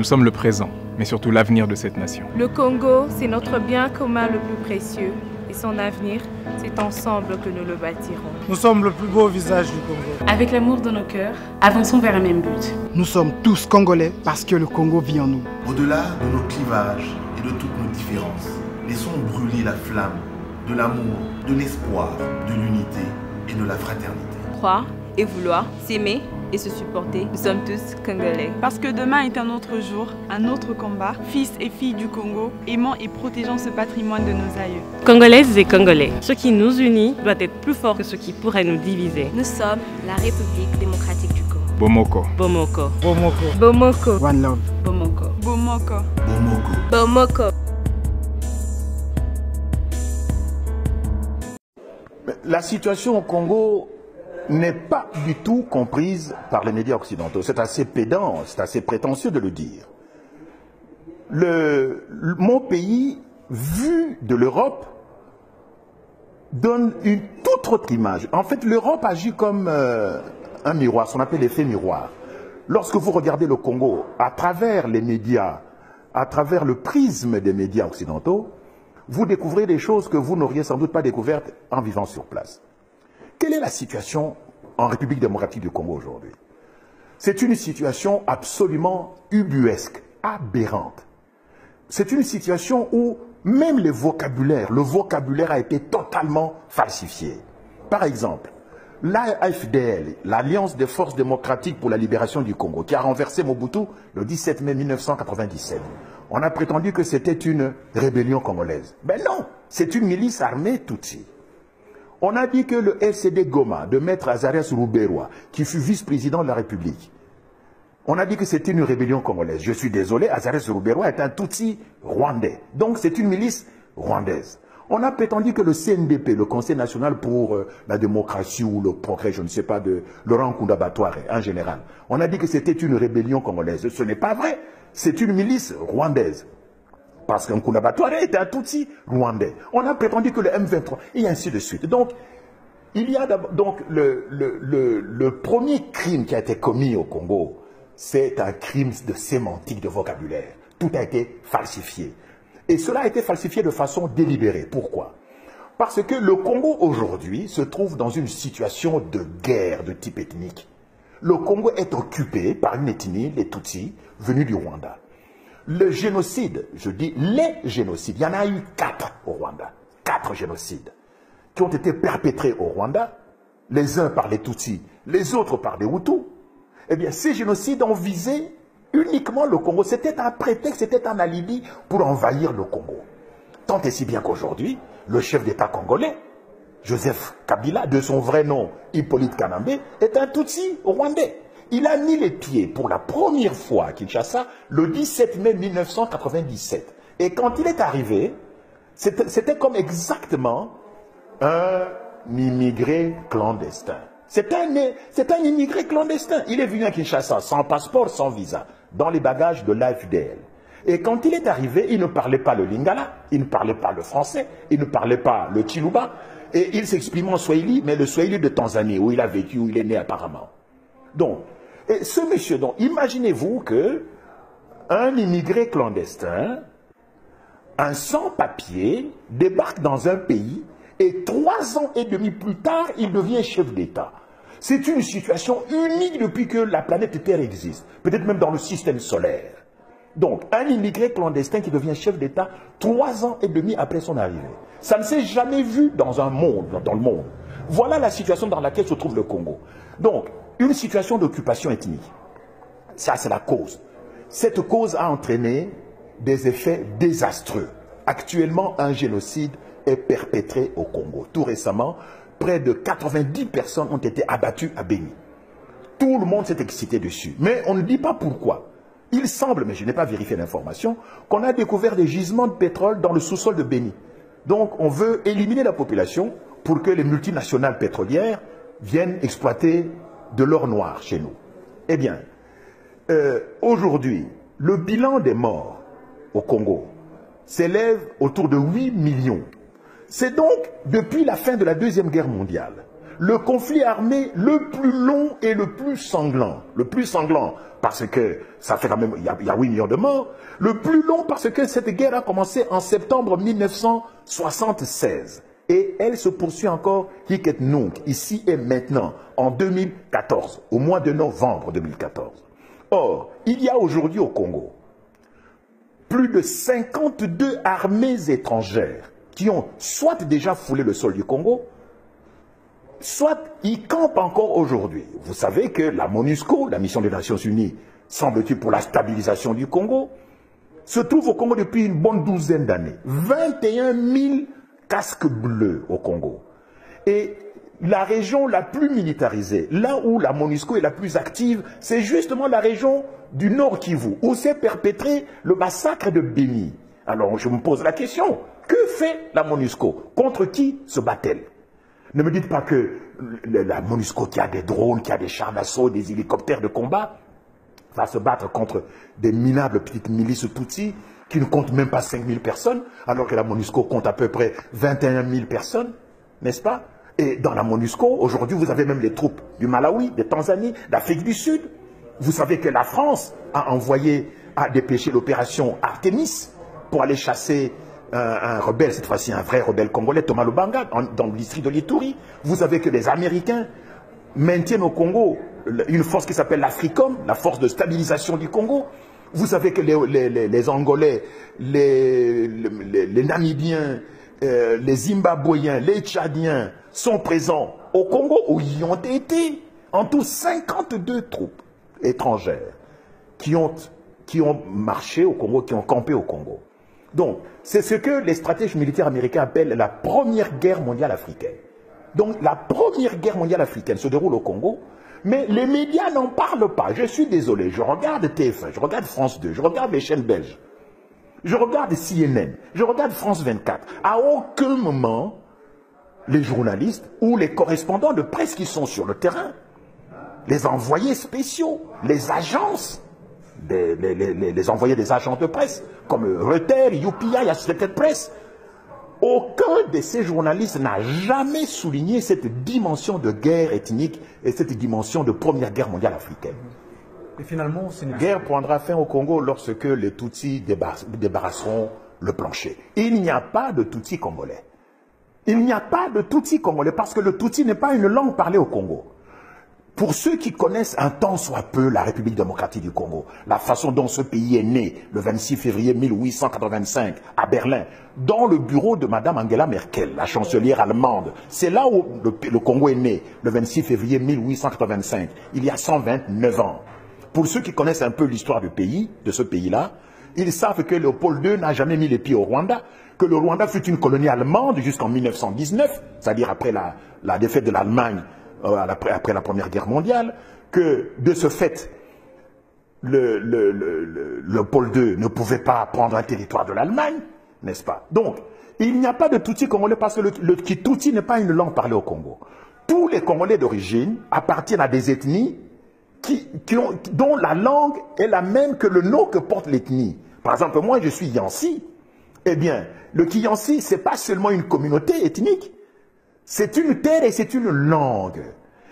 Nous sommes le présent, mais surtout l'avenir de cette nation. Le Congo, c'est notre bien commun le plus précieux. Et son avenir, c'est ensemble que nous le bâtirons. Nous sommes le plus beau visage du Congo. Avec l'amour dans nos cœurs, avançons vers un même but. Nous sommes tous Congolais parce que le Congo vit en nous. Au-delà de nos clivages et de toutes nos différences, laissons brûler la flamme de l'amour, de l'espoir, de l'unité et de la fraternité. Croire et vouloir, s'aimer et se supporter. Nous sommes tous Congolais. Parce que demain est un autre jour, un autre combat. Fils et filles du Congo, aimant et protégeant ce patrimoine de nos aïeux. Congolaises et Congolais, ce qui nous unit doit être plus fort que ce qui pourrait nous diviser. Nous sommes la République démocratique du Congo. Bomoko. Bomoko. Bomoko. Bomoko. One love. Bomoko. Bomoko. Bomoko. Bomoko. La situation au Congo n'est pas du tout comprise par les médias occidentaux. C'est assez pédant, c'est assez prétentieux de le dire. Mon pays, vu de l'Europe, donne une toute autre image. En fait, l'Europe agit comme un miroir, ce qu'on appelle l'effet miroir. Lorsque vous regardez le Congo à travers les médias, à travers le prisme des médias occidentaux, vous découvrez des choses que vous n'auriez sans doute pas découvertes en vivant sur place. Quelle est la situation en République démocratique du Congo aujourd'hui? C'est une situation absolument ubuesque, aberrante. C'est une situation où même le vocabulaire a été totalement falsifié. Par exemple, l'AFDL, l'Alliance des forces démocratiques pour la libération du Congo, qui a renversé Mobutu le 17 mai 1997. On a prétendu que c'était une rébellion congolaise. Ben non, c'est une milice armée Tutsi. On a dit que le FCD Goma, de Maître Azarias Ruberwa, qui fut vice-président de la République, on a dit que c'était une rébellion congolaise. Je suis désolé, Azarias Ruberwa est un Tutsi rwandais. Donc c'est une milice rwandaise. On a prétendu que le CNDP, le Conseil national pour la démocratie ou le progrès, je ne sais pas, de Laurent Nkunda Batouare en général, on a dit que c'était une rébellion congolaise. Ce n'est pas vrai. C'est une milice rwandaise. Parce qu'un Nkunda Batouare était un Tutsi rwandais. On a prétendu que le M23, et ainsi de suite. Donc, il y a donc le premier crime qui a été commis au Congo, c'est un crime de sémantique, de vocabulaire. Tout a été falsifié. Et cela a été falsifié de façon délibérée. Pourquoi? Parce que le Congo aujourd'hui se trouve dans une situation de guerre de type ethnique. Le Congo est occupé par une ethnie, les Tutsis, venus du Rwanda. Le génocide, je dis les génocides, il y en a eu 4 au Rwanda. 4 génocides qui ont été perpétrés au Rwanda, les uns par les Tutsis, les autres par les Hutus. Eh bien, ces génocides ont visé uniquement le Congo. C'était un prétexte, c'était un alibi pour envahir le Congo. Tant et si bien qu'aujourd'hui, le chef d'État congolais, Joseph Kabila, de son vrai nom Hippolyte Kanambe, est un Tutsi rwandais. Il a mis les pieds pour la première fois à Kinshasa le 17 mai 1997. Et quand il est arrivé, c'était comme exactement un immigré clandestin. C'est un immigré clandestin. Il est venu à Kinshasa sans passeport, sans visa, dans les bagages de l'AFDL. Et quand il est arrivé, il ne parlait pas le lingala, il ne parlait pas le français, il ne parlait pas le chiluba, et il s'exprimait en swahili, mais le swahili de Tanzanie, où il a vécu, où il est né apparemment. Donc, et ce monsieur, donc, imaginez-vous que un immigré clandestin, un sans-papier, débarque dans un pays, et 3 ans et demi plus tard, il devient chef d'État. C'est une situation unique depuis que la planète Terre existe, peut-être même dans le système solaire. Donc, un immigré clandestin qui devient chef d'État 3 ans et demi après son arrivée. Ça ne s'est jamais vu dans le monde. Voilà la situation dans laquelle se trouve le Congo. Donc, une situation d'occupation ethnique. Ça, c'est la cause. Cette cause a entraîné des effets désastreux. Actuellement, un génocide est perpétré au Congo. Tout récemment, près de 90 personnes ont été abattues à Béni. Tout le monde s'est excité dessus. Mais on ne dit pas pourquoi. Il semble, mais je n'ai pas vérifié l'information, qu'on a découvert des gisements de pétrole dans le sous-sol de Béni. Donc on veut éliminer la population pour que les multinationales pétrolières viennent exploiter de l'or noir chez nous. Eh bien, aujourd'hui, le bilan des morts au Congo s'élève autour de 8 millions. C'est donc depuis la fin de la Deuxième Guerre mondiale le conflit armé le plus long et le plus sanglant. Le plus sanglant parce que ça fait quand même, il y a 8 millions de morts. Le plus long parce que cette guerre a commencé en septembre 1976. Et elle se poursuit encore ici et maintenant, en 2014, au mois de novembre 2014. Or, il y a aujourd'hui au Congo plus de 52 armées étrangères qui ont soit déjà foulé le sol du Congo, soit y campent encore aujourd'hui. Vous savez que la MONUSCO, la mission des Nations Unies, semble-t-il pour la stabilisation du Congo, se trouve au Congo depuis une bonne douzaine d'années. 21 000 casques bleus au Congo. Et la région la plus militarisée, là où la MONUSCO est la plus active, c'est justement la région du Nord Kivu, où s'est perpétré le massacre de Béni. Alors je me pose la question, que fait la MONUSCO? Contre qui se bat-elle? Ne me dites pas que la MONUSCO qui a des drones, qui a des chars d'assaut, des hélicoptères de combat, va se battre contre des minables petites milices Tutsis qui ne comptent même pas 5 000 personnes, alors que la MONUSCO compte à peu près 21 000 personnes, n'est-ce pas? Et dans la MONUSCO, aujourd'hui, vous avez même les troupes du Malawi, de Tanzanie, d'Afrique du Sud. Vous savez que la France a envoyé, a dépêché l'opération Artemis pour aller chasser un rebelle, cette fois-ci un vrai rebelle congolais, Thomas Lubanga, dans le district de l'Ituri. Vous savez que les Américains maintiennent au Congo une force qui s'appelle l'Africom, la force de stabilisation du Congo. Vous savez que les Angolais, les Namibiens, les Zimbabwéens, les Tchadiens sont présents au Congo, où ils ont été. En tout, 52 troupes étrangères qui ont marché au Congo, qui ont campé au Congo. Donc, c'est ce que les stratèges militaires américains appellent la première guerre mondiale africaine. Donc, la première guerre mondiale africaine se déroule au Congo, mais les médias n'en parlent pas. Je suis désolé, je regarde TF1, je regarde France 2, je regarde les chaînes belges, je regarde CNN, je regarde France 24. À aucun moment, les journalistes ou les correspondants de presse qui sont sur le terrain, les envoyés spéciaux, les agences, les envoyés des agences de presse, comme Reuters, UPI, Associated Press, aucun de ces journalistes n'a jamais souligné cette dimension de guerre ethnique et cette dimension de première guerre mondiale africaine. Et finalement, cette guerre prendra fin au Congo lorsque les Tutsis débarrasseront le plancher. Il n'y a pas de Tutsis congolais. Il n'y a pas de Tutsis congolais parce que le Tutsi n'est pas une langue parlée au Congo. Pour ceux qui connaissent un tant soit peu la République démocratique du Congo, la façon dont ce pays est né le 26 février 1885 à Berlin, dans le bureau de Mme Angela Merkel, la chancelière allemande, c'est là où le Congo est né, le 26 février 1885, il y a 129 ans. Pour ceux qui connaissent un peu l'histoire du pays, de ce pays-là, ils savent que Léopold II n'a jamais mis les pieds au Rwanda, que le Rwanda fut une colonie allemande jusqu'en 1919, c'est-à-dire après la défaite de l'Allemagne, après la Première Guerre mondiale, que de ce fait, Léopold II ne pouvait pas prendre un territoire de l'Allemagne, n'est-ce pas? Donc, il n'y a pas de Tutsi congolais parce que le Tutsi n'est pas une langue parlée au Congo. Tous les Congolais d'origine appartiennent à des ethnies dont la langue est la même que le nom que porte l'ethnie. Par exemple, moi, je suis Yansi. Eh bien, le Kiyansi, ce n'est pas seulement une communauté ethnique, c'est une terre et c'est une langue.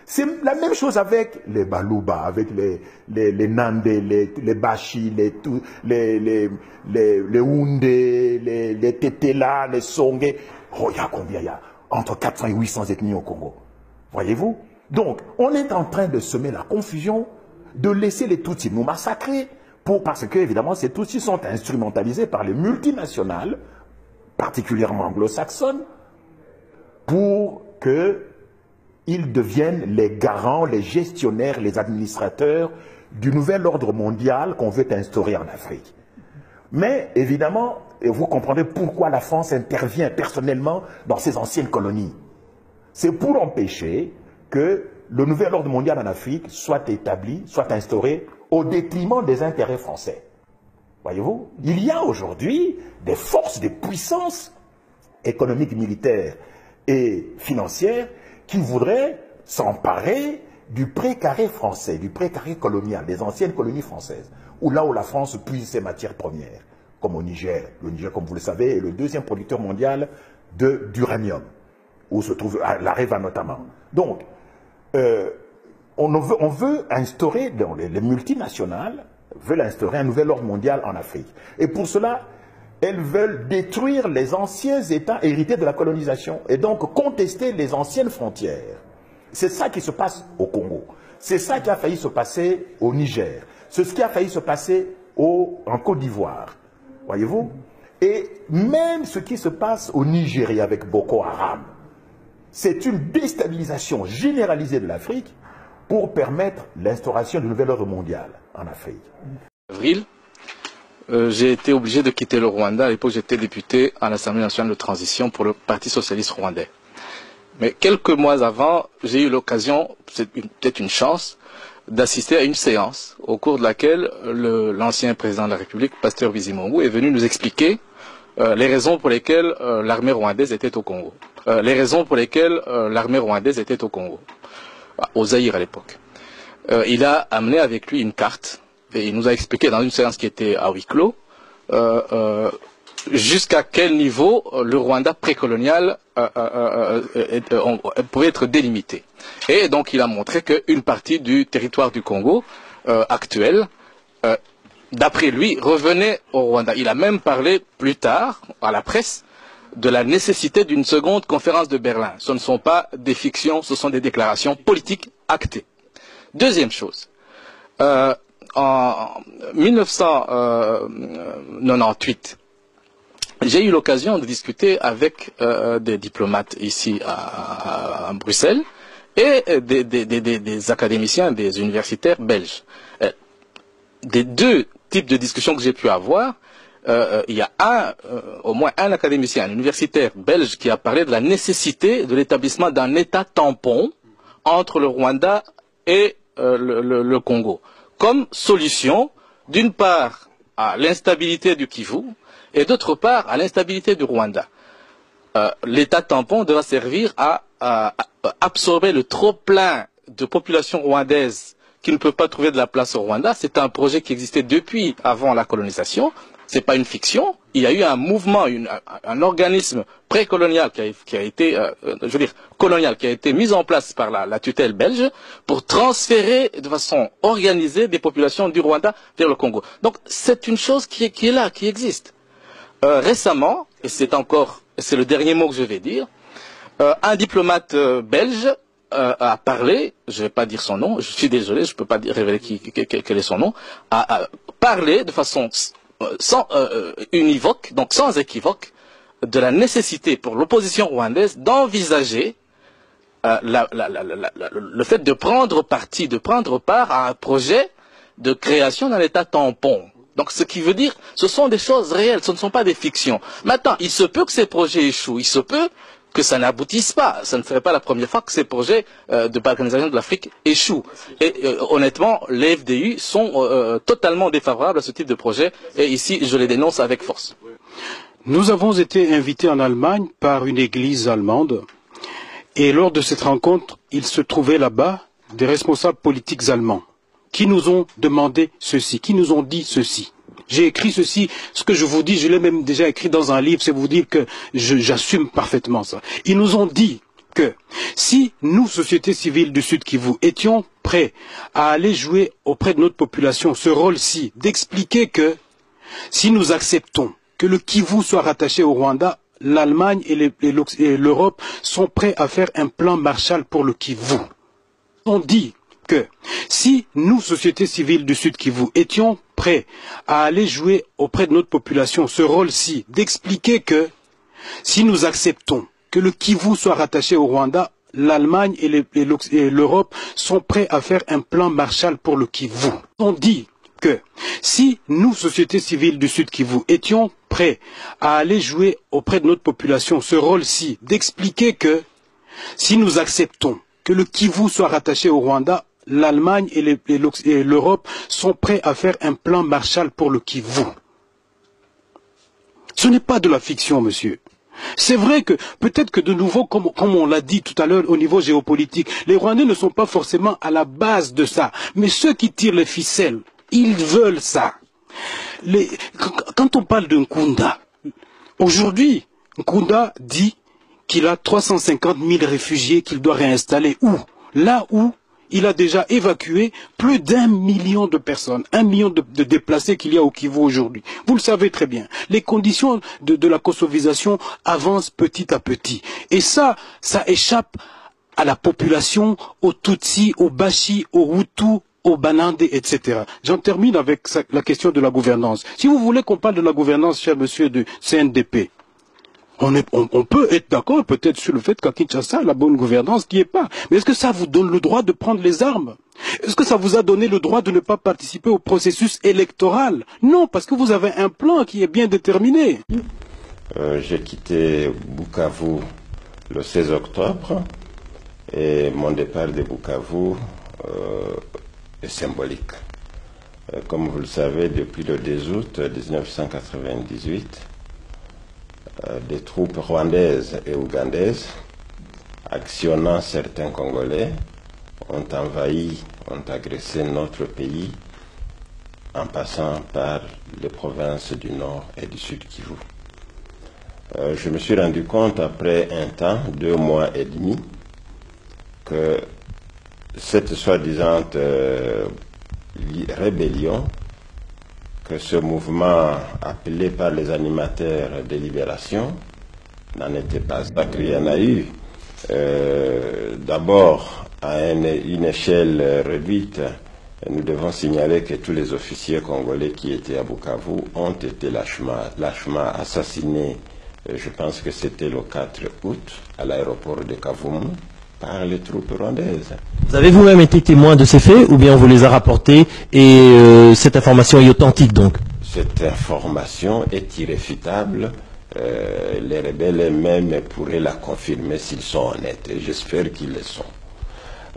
C'est la même chose avec les Baluba, avec les Nande, les Bashi, les Houndé, les Tetela, les Songé. Oh, il y a combien? Il y a entre 400 et 800 ethnies au Congo. Voyez-vous? Donc, on est en train de semer la confusion, de laisser les Tutsis nous massacrer, parce que, évidemment, ces Tutsis sont instrumentalisés par les multinationales, particulièrement anglo-saxonnes, pour qu'ils deviennent les garants, les gestionnaires, les administrateurs du nouvel ordre mondial qu'on veut instaurer en Afrique. Mais, évidemment, et vous comprendrez pourquoi la France intervient personnellement dans ces anciennes colonies. C'est pour empêcher que le nouvel ordre mondial en Afrique soit établi, soit instauré au détriment des intérêts français. Voyez-vous, il y a aujourd'hui des forces, des puissances économiques, militaires et financières qui voudraient s'emparer du précaré français, du précaré colonial, des anciennes colonies françaises, là où la France puise ses matières premières, comme au Niger. Le Niger, comme vous le savez, est le deuxième producteur mondial d'uranium. où se trouve l'Areva notamment. Donc, on veut instaurer, les multinationales veulent instaurer un nouvel ordre mondial en Afrique. Et pour cela, elles veulent détruire les anciens États hérités de la colonisation et donc contester les anciennes frontières. C'est ça qui se passe au Congo. C'est ça qui a failli se passer au Niger. C'est ce qui a failli se passer en Côte d'Ivoire. Voyez-vous? Et même ce qui se passe au Nigeria avec Boko Haram, c'est une déstabilisation généralisée de l'Afrique pour permettre l'instauration du nouvel ordre mondial en Afrique. Avril, j'ai été obligé de quitter le Rwanda. À l'époque, j'étais député à l'Assemblée nationale de transition pour le Parti socialiste rwandais. Mais quelques mois avant, j'ai eu l'occasion, c'est peut-être une chance, d'assister à une séance au cours de laquelle l'ancien président de la République, Pasteur Bizimungu, est venu nous expliquer les raisons pour lesquelles l'armée rwandaise était au Congo. Au Zaïre à l'époque. Il a amené avec lui une carte et il nous a expliqué dans une séance qui était à huis clos jusqu'à quel niveau le Rwanda précolonial pouvait être délimité. Et donc il a montré qu'une partie du territoire du Congo actuel, d'après lui, revenait au Rwanda. Il a même parlé plus tard, à la presse, de la nécessité d'une seconde conférence de Berlin. Ce ne sont pas des fictions, ce sont des déclarations politiques actées. Deuxième chose, en 1998, j'ai eu l'occasion de discuter avec des diplomates ici à Bruxelles et des académiciens, des universitaires belges. Des deux types de discussions que j'ai pu avoir, il y a au moins un académicien, un universitaire belge qui a parlé de la nécessité de l'établissement d'un État tampon entre le Rwanda et le Congo, comme solution, d'une part, à l'instabilité du Kivu et d'autre part, à l'instabilité du Rwanda. L'État tampon devra servir à absorber le trop-plein de population rwandaise qui ne peut pas trouver de la place au Rwanda. C'est un projet qui existait depuis avant la colonisation. C'est pas une fiction. Il y a eu un mouvement, un organisme précolonial qui a été, colonial, qui a été mis en place par la tutelle belge pour transférer de façon organisée des populations du Rwanda vers le Congo. Donc c'est une chose qui est là, qui existe. Récemment, et c'est le dernier mot que je vais dire, un diplomate belge a parlé, je ne vais pas dire son nom, je suis désolé, je ne peux pas révéler quel est son nom, a parlé de façon univoque, donc sans équivoque, de la nécessité pour l'opposition rwandaise d'envisager le fait de prendre part à un projet de création d'un État tampon. Donc ce qui veut dire, ce sont des choses réelles, ce ne sont pas des fictions. Maintenant, il se peut que ces projets échouent, il se peut que ça n'aboutisse pas. Ça ne serait pas la première fois que ces projets de balkanisation de l'Afrique échouent. Et honnêtement, les FDU sont totalement défavorables à ce type de projet. Et ici, je les dénonce avec force. Nous avons été invités en Allemagne par une église allemande. Et lors de cette rencontre, il se trouvait là-bas des responsables politiques allemands qui nous ont demandé ceci, qui nous ont dit ceci. J'ai écrit ceci, ce que je vous dis, je l'ai même déjà écrit dans un livre, c'est vous dire que j'assume parfaitement ça. Ils nous ont dit que si nous, société civile du Sud Kivu, étions prêts à aller jouer auprès de notre population ce rôle-ci, d'expliquer que si nous acceptons que le Kivu soit rattaché au Rwanda, l'Allemagne et l'Europe sont prêts à faire un plan Marshall pour le Kivu. On dit que si nous, société civile du Sud Kivu, étions prêts à aller jouer auprès de notre population ce rôle-ci, d'expliquer que si nous acceptons que le Kivu soit rattaché au Rwanda, l'Allemagne et l'Europe sont prêts à faire un plan Marshall pour le Kivu. On dit que si nous, société civile du Sud Kivu, étions prêts à aller jouer auprès de notre population ce rôle-ci, d'expliquer que si nous acceptons que le Kivu soit rattaché au Rwanda, l'Allemagne et l'Europe sont prêts à faire un plan Marshall pour le Kivu. Ce n'est pas de la fiction, monsieur. C'est vrai que peut-être que de nouveau, comme on l'a dit tout à l'heure au niveau géopolitique, les Rwandais ne sont pas forcément à la base de ça. Mais ceux qui tirent les ficelles, ils veulent ça. Quand on parle de Nkunda, aujourd'hui, Nkunda dit qu'il a 350 000 réfugiés qu'il doit réinstaller où? Là où il a déjà évacué plus d'1 million de personnes, 1 million de déplacés qu'il y a au Kivu aujourd'hui. Vous le savez très bien. Les conditions de la kosovisation avancent petit à petit. Et ça échappe à la population, aux Tutsis, aux Bashi, aux Hutus, aux Banande, etc. J'en termine avec la question de la gouvernance. Si vous voulez qu'on parle de la gouvernance, cher monsieur du CNDP, on peut être d'accord peut-être sur le fait qu'à Kinshasa, la bonne gouvernance n'y est pas. Mais est-ce que ça vous donne le droit de prendre les armes? Est-ce que ça vous a donné le droit de ne pas participer au processus électoral? Non, parce que vous avez un plan qui est bien déterminé. J'ai quitté Bukavu le 16 octobre et mon départ de Bukavu est symbolique. Comme vous le savez, depuis le 10 août 1998, des troupes rwandaises et ougandaises, actionnant certains Congolais, ont envahi, ont agressé notre pays en passant par les provinces du Nord et du Sud Kivu. Je me suis rendu compte après un temps, 2 mois et demi, que cette soi-disant rébellion, que ce mouvement appelé par les animateurs de libération n'en était pas. Il y en a eu d'abord à une échelle réduite. Nous devons signaler que tous les officiers congolais qui étaient à Bukavu ont été lâchement assassinés. Je pense que c'était le 4 août à l'aéroport de Kavumu par les troupes rwandaises. Vous avez vous-même été témoin de ces faits ou bien on vous les a rapportés et cette information est authentique donc? Cette information est irréfutable. Les rebelles eux-mêmes pourraient la confirmer s'ils sont honnêtes et j'espère qu'ils le sont.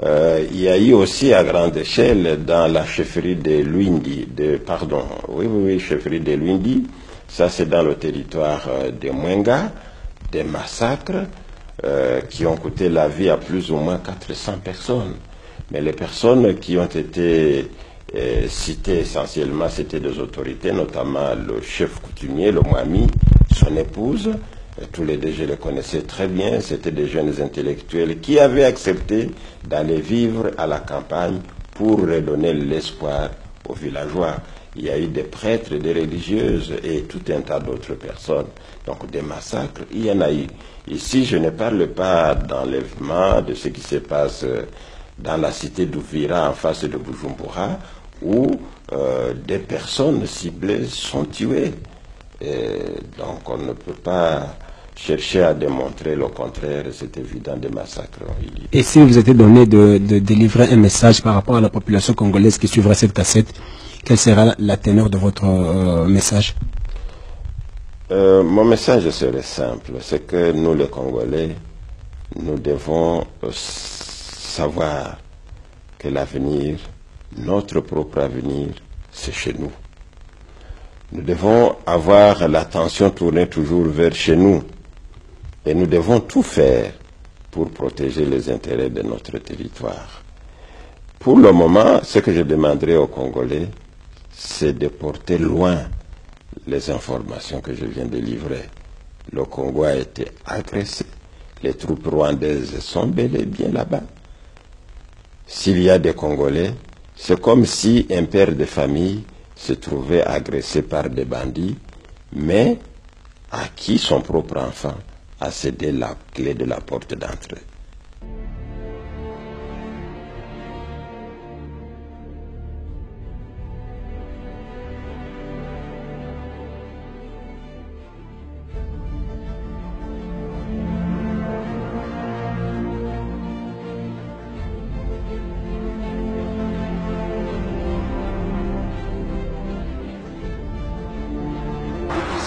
Il y a eu aussi à grande échelle dans la chefferie de Lwindi, chefferie de Lwindi, ça c'est dans le territoire de Mwenga, des massacres qui ont coûté la vie à plus ou moins 400 personnes. Mais les personnes qui ont été citées essentiellement, c'était des autorités, notamment le chef coutumier, le Mwami, son épouse. Tous les deux, je les connaissais très bien. C'était des jeunes intellectuels qui avaient accepté d'aller vivre à la campagne pour redonner l'espoir aux villageois. Il y a eu des prêtres, des religieuses et tout un tas d'autres personnes. Donc des massacres, il y en a eu. Ici, je ne parle pas d'enlèvement, de ce qui se passe dans la cité d'Ouvira en face de Bujumbura, où des personnes ciblées sont tuées. Et donc on ne peut pas chercher à démontrer le contraire, c'est évident, des massacres. Et si vous étiez donné de délivrer un message par rapport à la population congolaise qui suivra cette cassette, quelle sera la teneur de votre message? Mon message serait simple, c'est que nous les Congolais, nous devons savoir que l'avenir, notre propre avenir, c'est chez nous. Nous devons avoir l'attention tournée toujours vers chez nous et nous devons tout faire pour protéger les intérêts de notre territoire. Pour le moment, ce que je demanderai aux Congolais, c'est de porter loin les informations que je viens de livrer. Le Congo a été agressé. Les troupes rwandaises sont bel et bien là-bas. S'il y a des Congolais, c'est comme si un père de famille se trouvait agressé par des bandits, mais à qui son propre enfant a cédé la clé de la porte d'entrée.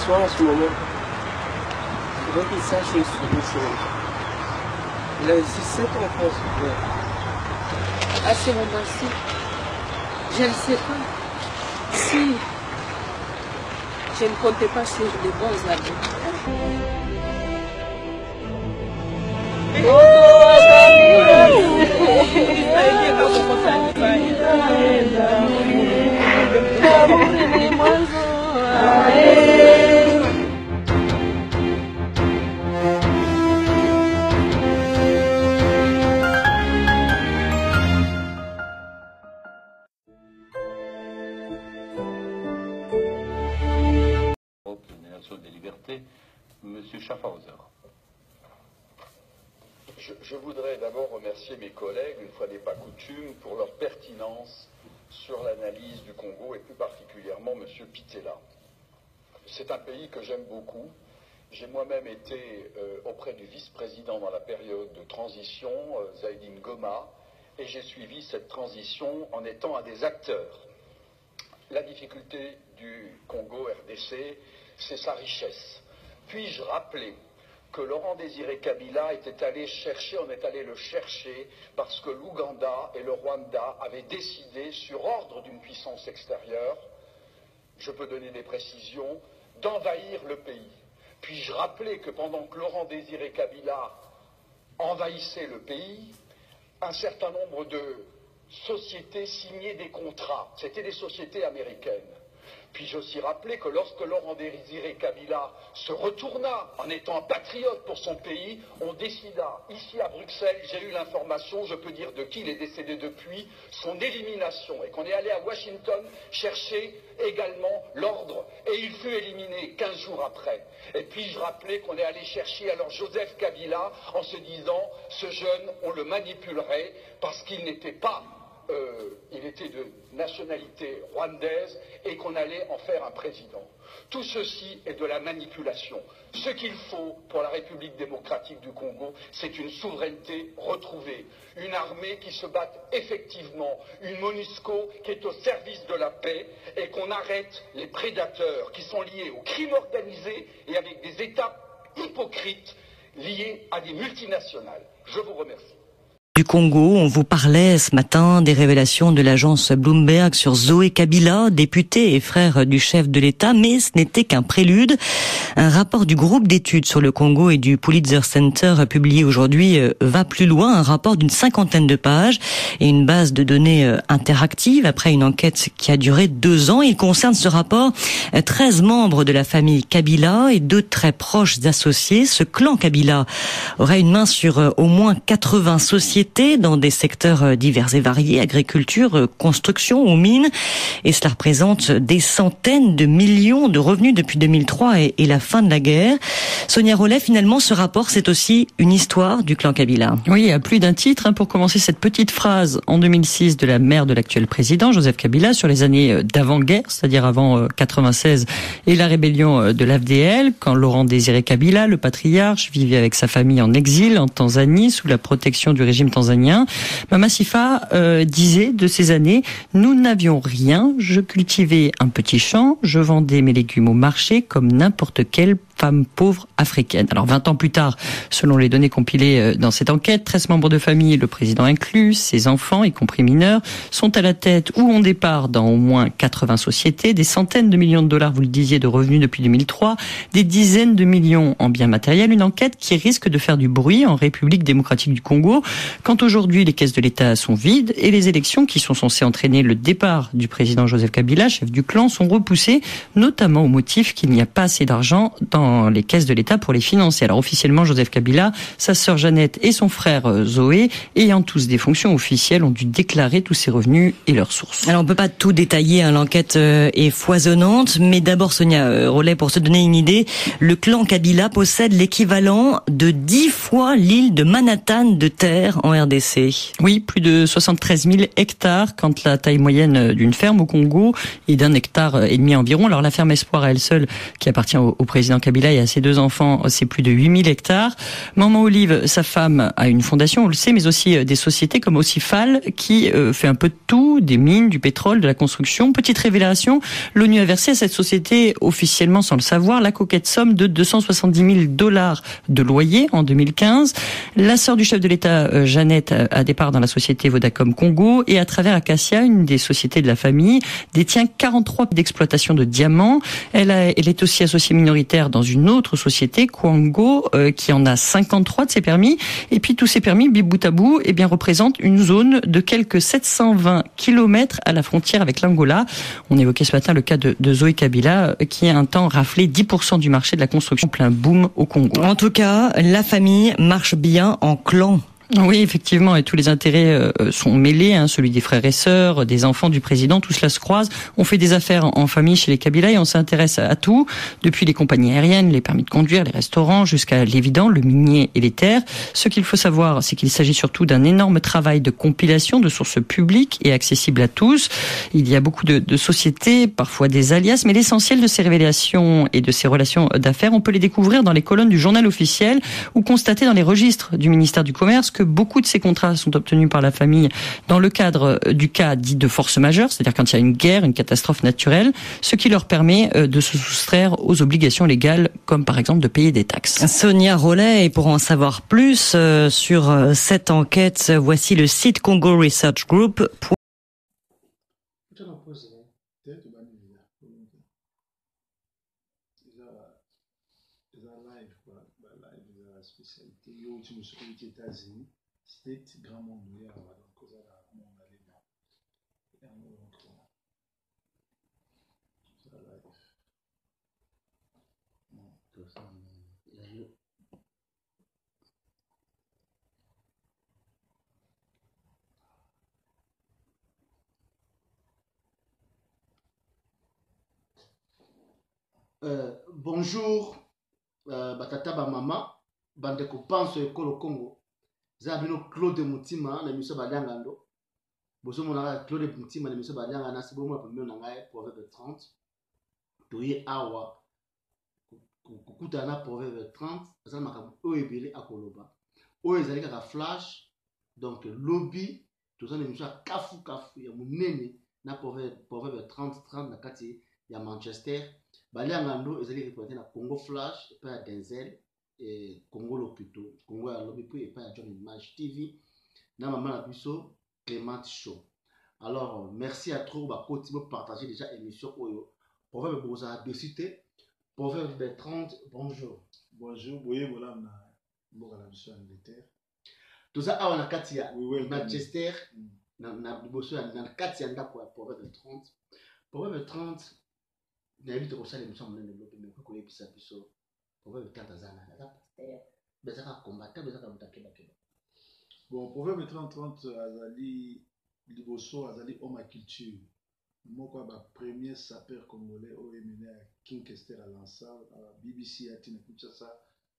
En ce moment, il faut qu'il sache une solution. Il a aussi 7 enfants. À ce moment-ci, je ne sais pas si je ne comptais pas sur les bons amis. Université, M. Schaffhauser. Je voudrais d'abord remercier mes collègues, une fois n'est pas coutume, pour leur pertinence sur l'analyse du Congo et plus particulièrement M. Pittella. C'est un pays que j'aime beaucoup. J'ai moi-même été auprès du vice-président dans la période de transition, Zaïdine Goma, et j'ai suivi cette transition en étant un des acteurs. La difficulté du Congo RDC, c'est sa richesse. Puis-je rappeler que Laurent Désiré Kabila on est allé le chercher parce que l'Ouganda et le Rwanda avaient décidé, sur ordre d'une puissance extérieure, je peux donner des précisions, d'envahir le pays. Puis-je rappeler que pendant que Laurent Désiré Kabila envahissait le pays, un certain nombre de sociétés signaient des contrats, c'était des sociétés américaines. Puis-je aussi rappeler que lorsque Laurent Désiré Kabila se retourna en étant un patriote pour son pays, on décida, ici à Bruxelles, j'ai eu l'information, je peux dire de qui il est décédé depuis, son élimination, et qu'on est allé à Washington chercher également l'ordre, et il fut éliminé 15 jours après. Et puis-je rappeler qu'on est allé chercher alors Joseph Kabila en se disant, ce jeune, on le manipulerait parce qu'il n'était pas... il était de nationalité rwandaise et qu'on allait en faire un président. Tout ceci est de la manipulation. Ce qu'il faut pour la République démocratique du Congo, c'est une souveraineté retrouvée, une armée qui se batte effectivement, une MONUSCO qui est au service de la paix et qu'on arrête les prédateurs qui sont liés au crime organisé et avec des États hypocrites liés à des multinationales. Je vous remercie. Du Congo, on vous parlait ce matin des révélations de l'agence Bloomberg sur Zoé Kabila, député et frère du chef de l'État, mais ce n'était qu'un prélude. Un rapport du groupe d'études sur le Congo et du Pulitzer Center publié aujourd'hui va plus loin, un rapport d'une 50aine de pages et une base de données interactive après une enquête qui a duré 2 ans. Il concerne ce rapport 13 membres de la famille Kabila et 2 très proches associés. Ce clan Kabila aurait une main sur au moins 80 sociétés dans des secteurs divers et variés, agriculture, construction ou mines. Et cela représente des centaines de millions de revenus depuis 2003 et la fin de la guerre. Sonia Rollet, finalement, ce rapport, c'est aussi une histoire du clan Kabila. Oui, à plus d'un titre. Pour commencer, cette petite phrase en 2006 de la mère de l'actuel président, Joseph Kabila, sur les années d'avant-guerre, c'est-à-dire avant 96 et la rébellion de l'AFDL, quand Laurent Désiré Kabila, le patriarche, vivait avec sa famille en exil en Tanzanie sous la protection du régime tanzanien. Mama Sifa disait de ces années, nous n'avions rien, je cultivais un petit champ, je vendais mes légumes au marché comme n'importe quelle femme pauvre africaine. Alors 20 ans plus tard, selon les données compilées dans cette enquête, 13 membres de famille, le président inclus, ses enfants, y compris mineurs, sont à la tête ou ont départ dans au moins 80 sociétés, des centaines de millions de dollars, vous le disiez, de revenus depuis 2003, des dizaines de millions en biens matériels, une enquête qui risque de faire du bruit en République démocratique du Congo, quand aujourd'hui les caisses de l'État sont vides et les élections qui sont censées entraîner le départ du président Joseph Kabila, chef du clan, sont repoussées, notamment au motif qu'il n'y a pas assez d'argent dans les caisses de l'État pour les financer. Alors officiellement, Joseph Kabila, sa sœur Jeannette et son frère Zoé, ayant tous des fonctions officielles, ont dû déclarer tous ces revenus et leurs sources. Alors on peut pas tout détailler, l'enquête est foisonnante, mais d'abord Sonia Rollet, pour se donner une idée, le clan Kabila possède l'équivalent de 10 fois l'île de Manhattan de terre en RDC. Oui, plus de 73 000 hectares, quand la taille moyenne d'une ferme au Congo est d'1,5 hectare environ. Alors la ferme Espoir à elle seule, qui appartient au président Kabila et à ses 2 enfants, c'est plus de 8000 hectares. Maman Olive, sa femme, a une fondation, on le sait, mais aussi des sociétés comme Ocifal, qui fait un peu de tout, des mines, du pétrole, de la construction. Petite révélation, l'ONU a versé à cette société, officiellement sans le savoir, la coquette somme de $270 000 de loyer en 2015. La sœur du chef de l'État, Jeannette, a départ dans la société Vodacom Congo et à travers Acacia, une des sociétés de la famille, détient 43 d'exploitation de diamants. Elle est aussi associée minoritaire dans une autre société, Kwango, qui en a 53 de ses permis. Et puis tous ces permis, bout à bout, représentent une zone de quelques 720 kilomètres à la frontière avec l'Angola. On évoquait ce matin le cas de Zoé Kabila, qui a un temps raflé 10% du marché de la construction, plein boom au Congo. En tout cas, la famille marche bien en clan. Oui, effectivement, et tous les intérêts sont mêlés, hein, celui des frères et sœurs, des enfants du président, tout cela se croise. On fait des affaires en famille chez les Kabila et on s'intéresse à tout, depuis les compagnies aériennes, les permis de conduire, les restaurants, jusqu'à l'évident, le minier et les terres. Ce qu'il faut savoir, c'est qu'il s'agit surtout d'un énorme travail de compilation de sources publiques et accessibles à tous. Il y a beaucoup de sociétés, parfois des alias, mais l'essentiel de ces révélations et de ces relations d'affaires, on peut les découvrir dans les colonnes du journal officiel ou constater dans les registres du ministère du Commerce que beaucoup de ces contrats sont obtenus par la famille dans le cadre du cas dit de force majeure, c'est-à-dire quand il y a une guerre, une catastrophe naturelle, ce qui leur permet de se soustraire aux obligations légales, comme par exemple de payer des taxes. Sonia Rollet, et pour en savoir plus sur cette enquête, voici le site Congo Research Group. State grand monde ya donc za la monde alema bonjour batata ba mama bande ko pense ekolo Congo Zabino Claude Mutima na miso badangando boso mona Claude Mutima na miso badanga na sibo mo pembe na ngai proverbe 30 toye awa kukuta na proverbe 30 ça makambo oyebele akoloba oyo ezali kaka flash donc lobby tout ça na miso kafu ya munene na proverbe 30 na kati ya Manchester balangando ezali reporté na Congo Flash et pas Denzel et Congo Lopito, Congo à lobby puis et pas à John Image TV, na maman la biso Clément Show. Alors merci à trop ba côté pour partager déjà émission Oyo. Proverbe boza de cité, proverbe 30 bonjour. Bonjour, boye bola na boka la biso Angleterre. Tout ça a na katia Manchester na biso na katia ndako ya proverbe 30. Proverbe 30 na évite ko sala émission monene lobby mais ko episa biso. Proverbe 30 azana na pasteur bezaka combattant bezaka mutakeba keba. Bon proverbe 30 azali liboso azali homme à culture. Moko ba premier sapeur congolais o mené à King Kester à Lansa à BBC à Tina Kinshasa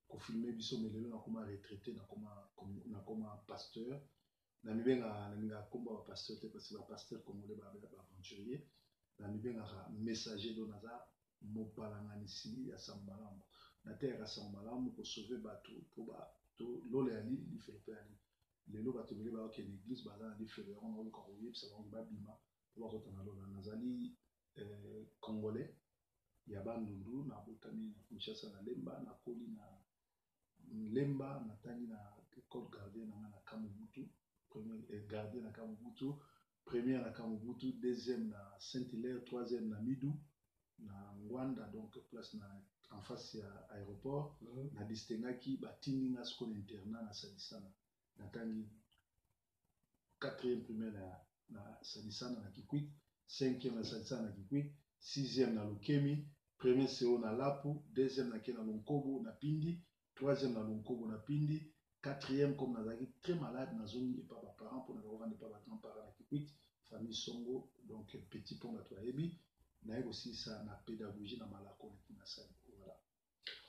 ko filmer biso melelo na koma retraité na koma pasteur na mibenga komba pasteur te parce que pasteur congolais ba aventurier na mibenga messager donaza mopalanganisi ya sambalamu na terre à sambalamu pour sauver bateau pour bateau l'ole ali li fait perdre les lots bateau bele ba ke l'église ba na li fait on ko koyeb ça ba bima pour ko tana lola nazali congolais ya bandundu na botami na Kinshasa na lemba na koli na lemba na tani na code gardien na Kamubutu premier gardien na Kamubutu première na Kamubutu deuxième na Saint-Hilaire troisième na Midou na Ngwanda donc place na en face à aéroport na distingaki batini na school internat na Sadisana na tangi 4e primaire na Sadisana na Kikwit 5e na Sadisana na Kikwit 6e na Lokemi 1er CO na Lapu 2e na Kena Lonkobo na Pindi 3e na Lonkobo na Pindi 4e comme nazaki très malade na zone et pas parents pour na revendre pas grands-parents na Kikwit famille Songo donc petit pont à toi ebi na aussi ça na pédagogie na malako na sali voilà.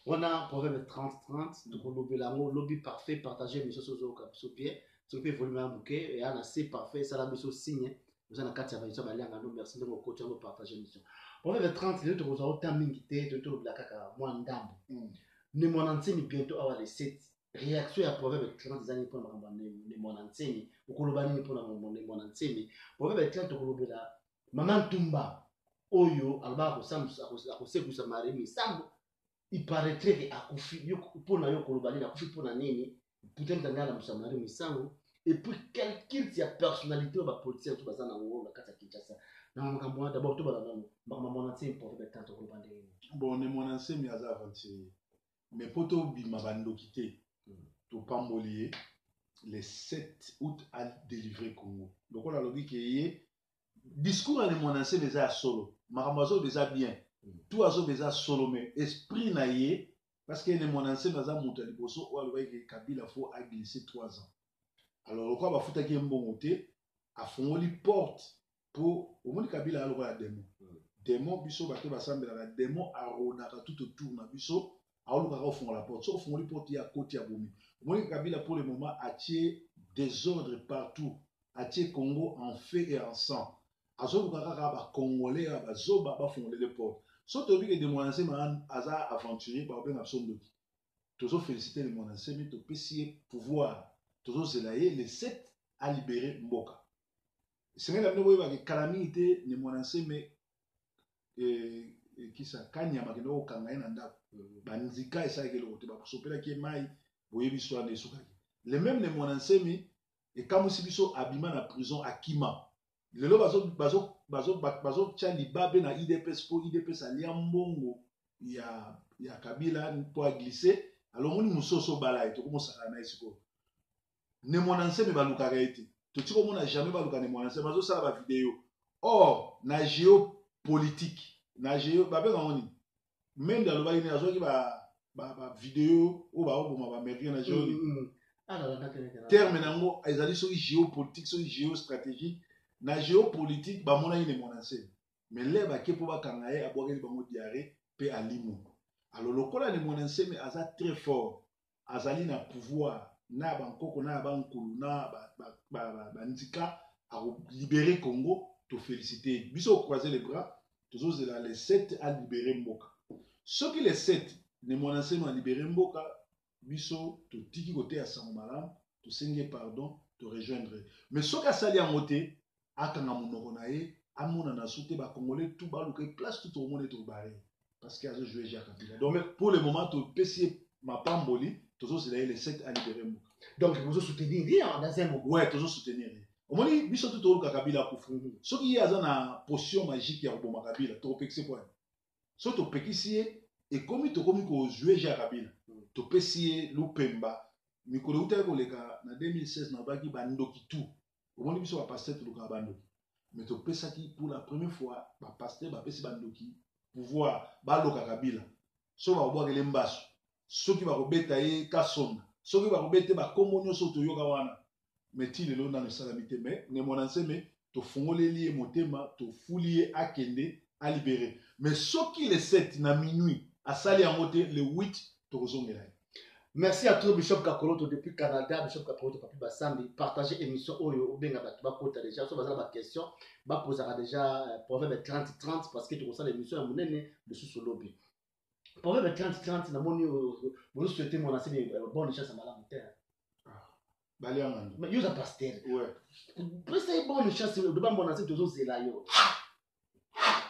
On a proverbe 30 donc lobby parfait partager mission sozo kapso bien so pe volume à bouquet et ana c'est parfait ça la mission signe vous en a quatre ça va aller en merci de mon coach on partager mission proverbe 30 les autres ont temps mingité de tout la kaka moi ndambo ne mon enseigne bientôt avoir les 7 réaction à proverbe 30 des années pour ne mon enseigne ou kolobani pour mon enseigne proverbe 30 kolobela maman tumba oyo alba akosekusa maremi sambo il paraîtrait que akufi yo pona yo kolobani na kufi pona nini peut-être ndana musamari misango et puis quel qui a personnalité ba politicien tout bazana ngo na kata Kinshasa na makambo d'abord tout bala nano makambo na tsi proverbe 30 kolobani bon ne mon ancien mi aza aventurier mais poto bima bandokité to pambolier le 7 août a délivré Congo donc on a lobby que discours à mon ancien déjà solo makambo déjà bien tout azo déjà solo mais esprit na yé parce que mon ancien naza mutali boso ou alors que Kabila faut a glissé 3 ans Alors, le quoi va foutre qui est bon côté, a fondé porte pour au moins Kabila a le roi démon. Démon, biso bateau bassemble la démon a ronaka tout autour na biso, a le roi fond la porte. Sauf fondé porte à côté à Bomi. Au moins Kabila pour le moment a tiré désordre partout, a tiré Congo en feu et en sang. A zo kaka ba Congolais ba zo ba fondé les portes. Sauf que des moyens man hasard aventurier ba ben absolument. Toujours féliciter les moyens mais to pessier pouvoir. Toujours zelaye les 7 à libérer Mboka. C'est vrai que calamité ne monanse mais qui ça kanyama que no kanga nanda banzika et ça que le ba sopela qui mai boyebi so ane sukaki. Les mêmes ne monanse mais et comme si biso abima na prison à Kima. Le lo bazo tcha libabe na IDPS pour IDPS alia mbongo ya Kabila pour glisser. Alors moni musoso bala et to comment ça na isiko. Ne monanse me baluka été. Tout ce qu'on n'a jamais baluka ne monanse bazo ça la vidéo. Or na géopolitique, na géo babé ngoni. Même dans le bail ne azo ki ba vidéo ou ba merveille na géo. Terme nango ezali so géopolitique, so géostratégique. Na géopolitique ba mona ne monanse. Mais là ba ke po ba kangaye aboke bango diarrhée pe alimu. Alors le kola ne monanse mais aza très fort. Azali na pouvoir na bankoko na bankulu na bandika à libérer Congo, te féliciter. Biso croiser les bras, tous les 7 à libérer Mboka. Ceux qui les 7 ne monacent à libérer Mboka, biso te tiki côté à Sangomalam, te senge pardon, te rejoindre. Mais ceux qui sali en moté, à Kangamunokonae, à mon anasouté, ba Congolais tout balouke place tout au monde est au barré. Parce qu'il y a joué Jacques Kabila. Donc pour le moment, tu peux ma pamboli. Toujours c'est les 7 à libérer Mboka. Donc vous soutenir rien dans un moment. Ouais, toujours soutenir rien. Au moins, biso tout au Kabila pour faire. Ce qui y a une potion magique qui a au Kabila, tu peux que point. Ce tu peux ici et comme tu comme que jouer Jacques Kabila, tu peux essayer Lupemba. Mais quand tu as collé en 2016 na baki bandoki tout. Au moins biso va passer tout le bandoki. Mais tu peux ça qui pour la première fois va passer va passer bandoki pouvoir baloka Kabila. So va boire les mbassu. Ce qui va rebeta et Kassonga. Ce qui va rebeta ba komonyo soto yoga wana. Mais ti lelo na le salamité mais ne monanse mais to fongole lié motema to foulier à kende à libérer. Mais ce qui les 7 na minuit à sali en moté le 8 to rozongela. Merci à toi Bishop Kakoloto depuis Canada, Bishop Kakoloto Papi Basambi, partager émission Oyo ou benga ba kota déjà so bazala ba question, ba posera déjà proverbe 30-30 parce que tu constate l'émission à monene de sous lobby. Proverbe 30-30 na moni vous souhaitez mon ancien bonne chance à madame terre. Mais vous êtes pasteur. Ouais. C'est bonne chance de ban mon ancien toujours zelayo.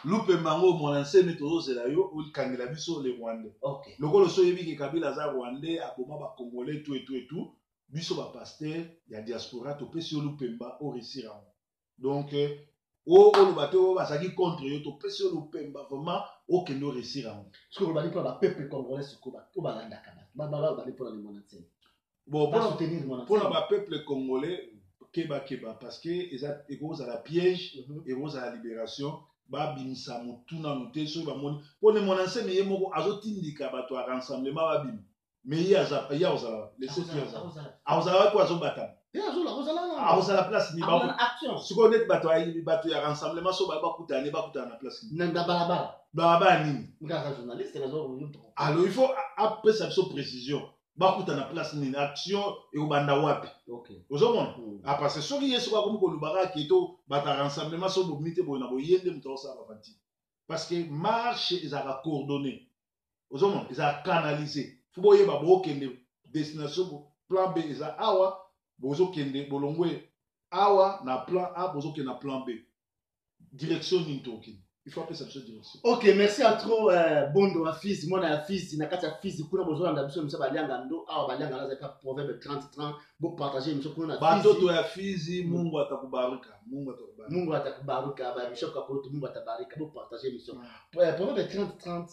Lupe mango mon ancien mais toujours zelayo ou kangela biso les Rwandais. OK. Lokolo so yebi ke Kabila za Rwandais akoma ba Congolais tout biso ba pasteur ya diaspora to pesi Lupemba au réussir. Donc o le bateau va s'aki contre yo to pesi Lupemba vraiment aucun no réussir. Ce que vous allez pour le peuple congolais ce ko ba landa kana. Ba allez pour le mon ancien. Bon, pour le peuple congolais, keba, parce que ils ont la piège, ils ont la libération, ba bimisa mutuna mute so ba moni. Pour le mon ancien, mais yemo azotindika bato a rassemblement ba bim. Mais il y a ozala, les 7 ans. Ozala quoi zo batam. Ozala place ni ba action. Ce qu'on est bato ya rassemblement so ba kuta na place ni. Nanda balabala. Balabala nini? Nga journaliste les autres. Alors il faut après ça précision. Bakuta na place ni action et obanda wapi. OK. Ozomona. Parce que soki yeso kwa comme ko lubaka kito bata rassemblement so bomite boyna boyende mtosa bafanti. Parce que marche ezaka coordonné. Ozomona, ezaka canalisé. Fubo yeba bokende destination plan B eza awa bozo kende bolongwe awa na plan A bozo kende na plan B. Direction ni toki. Il faut appeler ça direction. OK, merci à trop bondo wa fils, mona ya fils, na kati ya fils kuna bozo landa biso misa balianga ndo awa balianga laza ka proverbe 30-30 bo partager misa kuna na fils. Batoto ya fils, Mungu atakubarika. Mungu atakubarika, ba Bishop Kakoloto Mungu atabarika bo partager misa. Proverbe 30-30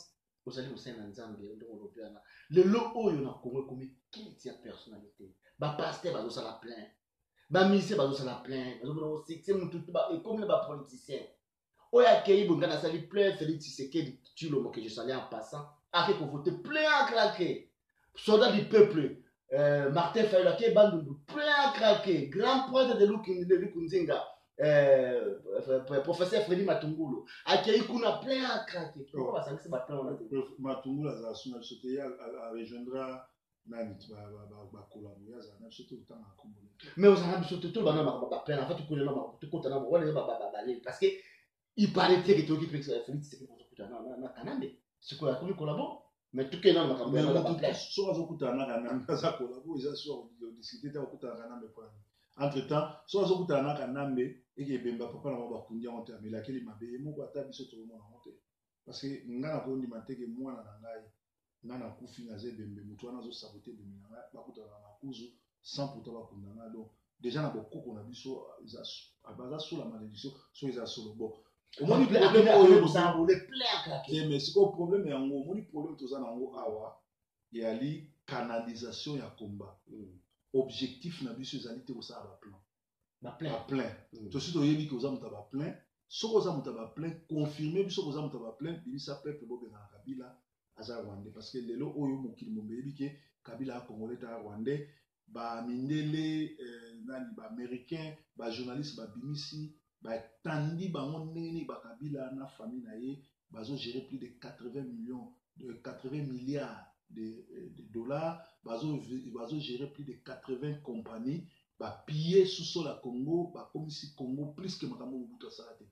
ozali musena nzambe ndoolopiana. Le lo oyo na Congo comme qui tient personnalité. Ba pasteur bazo sala plein. Ba ministre bazo sala plein. Bazo bono succès mutu ba et comme les ba politiciens. Oya Kei Bungana sali plein Félix Tshisekedi Tshilombo que je salais en passant. A fait qu'on vote plein à claquer. Soldat du peuple. Martin Fayulu qui est bandundu plein craqué, grand poète de Lukunzinga, professeur Freddy Matungulu, qui kuna plein craqué. Pourquoi ça c'est pas plein on a dit. Matungulu a sauté à rejoindra nani ba collaborer ça n'a surtout temps à communiquer. Mais aux arabes surtout tout bana ba plein en fait tu connais tu comptes na wala ba parce que il paraît que tu occupes Félix c'est pour ça na kanambe. C'est quoi comme collabo? Mais tout est dans la campagne. Soit vous écoutez un anam, ça collabo, ils assurent de discuter d'écouter un anam. Entre temps, soit vous écoutez un anam et que Bemba papa n'a pas kundia en termes, mais laquelle il m'a payé, moi quoi tabi sur tout le monde en monté. Parce que n'ana pas dit maté que moi n'angai, n'ana kufi nazé Bembe, mutuwa nazo saboter Bembe n'angai, pas kuta na kuzu, sans pourtant pas kundanga donc déjà na beaucoup qu'on a vu sur ils a basé sur la malédiction, sur ils a sur le bon. Au moins, le mais c'est quoi le problème? En gros, le problème tout ça en gros awa, il y a la canalisation ya combat. Objectif na biso ezali te ça ba plein. Tout suite oyebi que oza mutaba plein. Soko oza mutaba plein, confirmer biso oza mutaba plein, bimisa peuple bo benga Kabila aza Rwandais parce que lelo oyo mokili mombeyebi ke Kabila congolais ta Rwandais, ba mindele nani ba américain, ba journaliste ba bimisi tandi bango nini bakabila na famille na ye bazo gérer plus de 80 milliards de dollars bazo gérer plus de 80 compagnies ba piller sous sol à Congo ba comme si Congo plus que makambo buta salate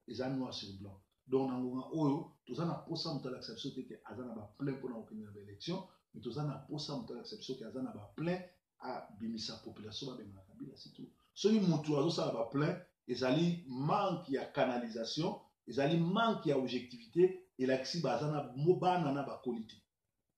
eza noir sur blanc donc na oyo tozana posa mutala exception que azana ba plein pour na okina élection mais tozana posa mutala exception que azana ba plein à bimisa population ba benga kabila c'est tout soki mutu azo sala ba plein ezali manque ya canalisation ezali manque ya objectivité et l'axi bazana mobana na ba qualité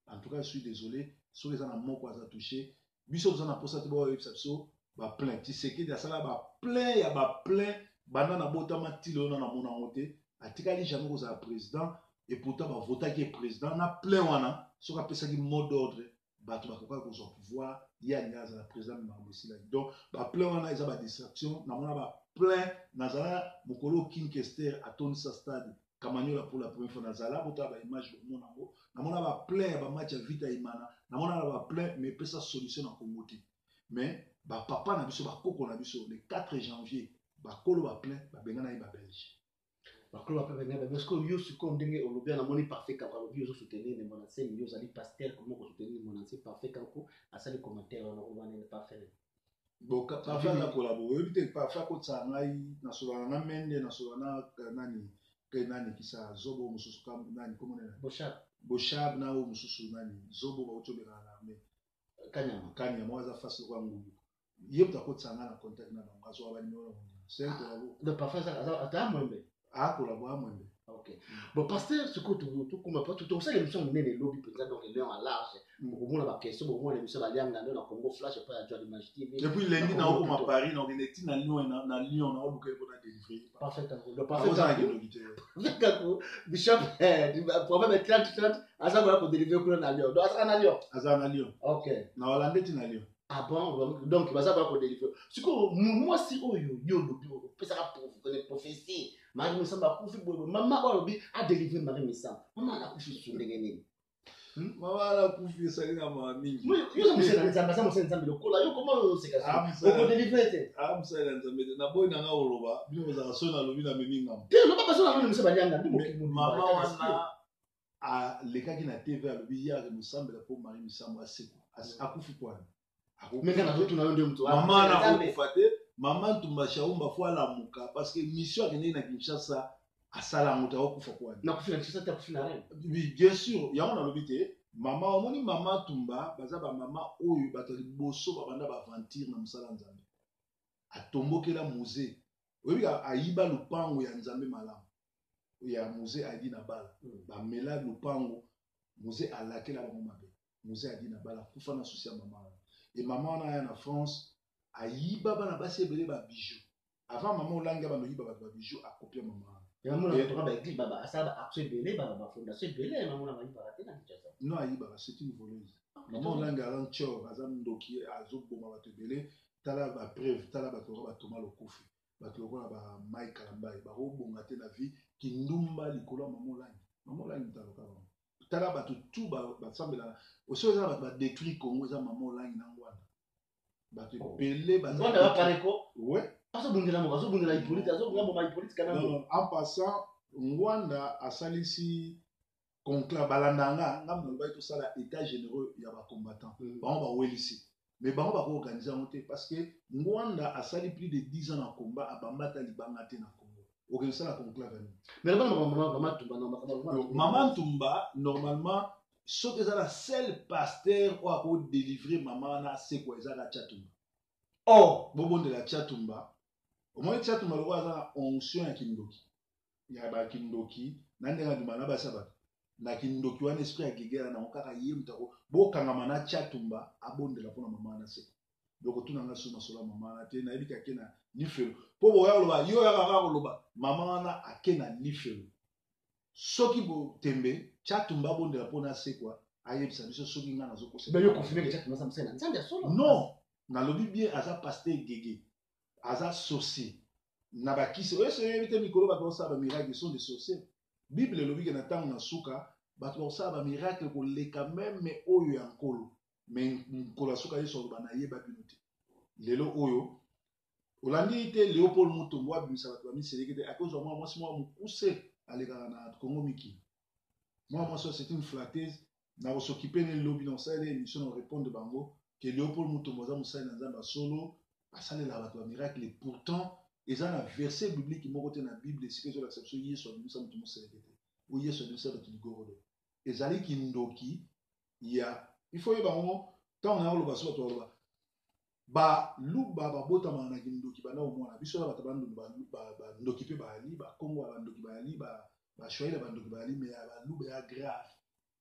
en tout cas je suis désolé sur les ana moko aza touché biso bazana posa te ba exception ba plein ti seki ya sala ba plein ya ba plein bana na botama tilo na mona moté atikali jamais ko za président et pourtant ba vota qui est président na plein wana soka pesa ki mot d'ordre bato bakoka kozwa pouvoir ya nyaza la président na mbosila donc ba plein wana eza ba distraction na mona ba plein nazala mokolo King Kester à Tony sa stade Kamanyola pour la première fois nazala bota ba image de mon nango na mona ba plein ba match vita imana na mona ba plein mais pesa solution na Congo mais ba papa na biso ba koko na biso le 4 janvier ba kolo ba plein ba bengana ba Belge ba kolo ba plein parce que yo su ko ndenge olobia na moni parfait ka ba yo soutenir ne mona c'est yo zali pasteur comment ko soutenir mona c'est parfait kanko asali commentaire na ko bana ne pas faire bon parfois na collaborer peut-être parfois ko tsangai na sola na mende na sola na nani kisa zobo mususu kam nani comment boshab na o mususu nani zobo ba utobera na me kanya mwaza face kwa ngubu yebta ko tsanga na contact na ngazo abani no c'est de parfois ça ata mwembe collaborer mwembe ok bon pasteur ce que tu comme pas tout ça l'émission nene lobby président donc il est en large au moins la question au moins l'émission va lianga na Congo Flash pas à Image TV et puis lundi na au ma Paris na ngeti na Lyon na Lyon na luka ko na délivrer parfait le parfait bishop problème 30 asa ba ko délivrer ko na Lyon donc asa na Lyon ok na Hollande na Lyon ah bon donc baza ba ko délivrer siko moi si oyo yo lobby pesa ka prophétie Marie Missamba kufi bobo mama ba lobi a délivrer Marie Missamba mama na kufi sur ndenge nini mama na kufi sali na mama mingi yo musena nzamba sa musena nzamba lokola yo comment c'est ça ko délivrer te musena nzamba na boy na nga oloba bino za so na lobi na meminga te no ba so na lobi museba nyanga ndimo mama wana a lekaki na TV a lobi ya Missamba pour Marie Missamba aseko akufi kwa meka na zotu na ndio mtu mama na kufa te maman tumba shaumba fwa la muka parce que mission akene na Kinshasa asala muta okufa kwa na kufina Kinshasa ta kufina rien oui bien sûr ya on a lobité maman omoni maman tumba baza ba maman oyo batali boso babanda ba aventure na musala nzambe atombokela musée oyo ayiba lupango ya nzambe malamu ya musée adi na bala ba mela lupango musée alakela ba mabe musée adi na bala kufa na souci ya maman et maman na ya na France ayiba bana basi ebele ba bijoux avant maman olanga bana yiba ba bijoux a copier maman ya mona to ba église baba asaba accès belé baba fondation belé maman na yiba te na Kinshasa non ayiba c'est une voleuse maman olanga ran chor azam ndoki azoboma ba belé tala ba preuve tala ba to ba toma lokufi ba to ko ba Mike Kalambai ba robonga te na vie kindumba likolo maman olanga taloka ba tala bato tout basambela aussi oza bato badétruit Congo eza mama olangi na ngwana bato ebele ngwana bapareko ouais azobundela moko azobundela Hippolyte azobundela mama Hippolyte kana en passant ngwanda asalisi conclave balandanga ngambo lobaki tosala état généreux ya bacombattant bango bawelisi mais bango bakoorganize yango te parce que ngwanda asali plus de 10 ans na combat abambata libanga te na Congo okosala conclave ani mais Maman Ntumba normalement soki eza la seul pasteur oyo akodélivre mama wana asekwa eza na Tchatumba bobondela Tchatumba omoi Tchatumba lokola aza na onction ya kindoki ya bakindoki na ndenge andima na basa bato na kindoki wana esprit ya gegera nango kaka ye mutako bokangama na Tchatumba abondela mpona mama wana asekwa donc otunanga so masolo ya mama wana te nayebi ake na lifelo mpo boya koloba yo yakaka koloba mama wana ake na lifelo soki botembe Tchatumba abondela mpona asekwa ayebisa biso soki nga non nalobi bien aza pasteur gege aza sorcier na bakisi oyo soyebi te mikolo bato basala bamiracle sont des sorciers bible elobi ke na ntango na suka bato bakosala bamiracle koleka meme oyo ya nkolo me nkolo ya suka yesu aloba nayeba bino te lelo oyo olandi te Léopold Mutombo abimisa bato bamiseleki te akozwa mwa mwasi mwa mokuse alekaka na Congo mikili mwa mwasi c'est une flatteuse na kosokipe ne lobi na osala émission na répondre bango ke Léopold Mutombo aza mosali na nzambe solo asalela bato bamiracle pourtant eza na verset biblique moko te na bible esika ezolakisa biso yesu abimisa moto moseleke te o yesu abimisa bato ligorodo ezali kindoki ya ifo oyeba yango ntango na oloba so bato baloba baluba babotamaka na kindoki banda omona biso na bato bandoki mpe bayali bakongo ya bandoki bayali bashwaile bandoki bayali me ya baluba ya grave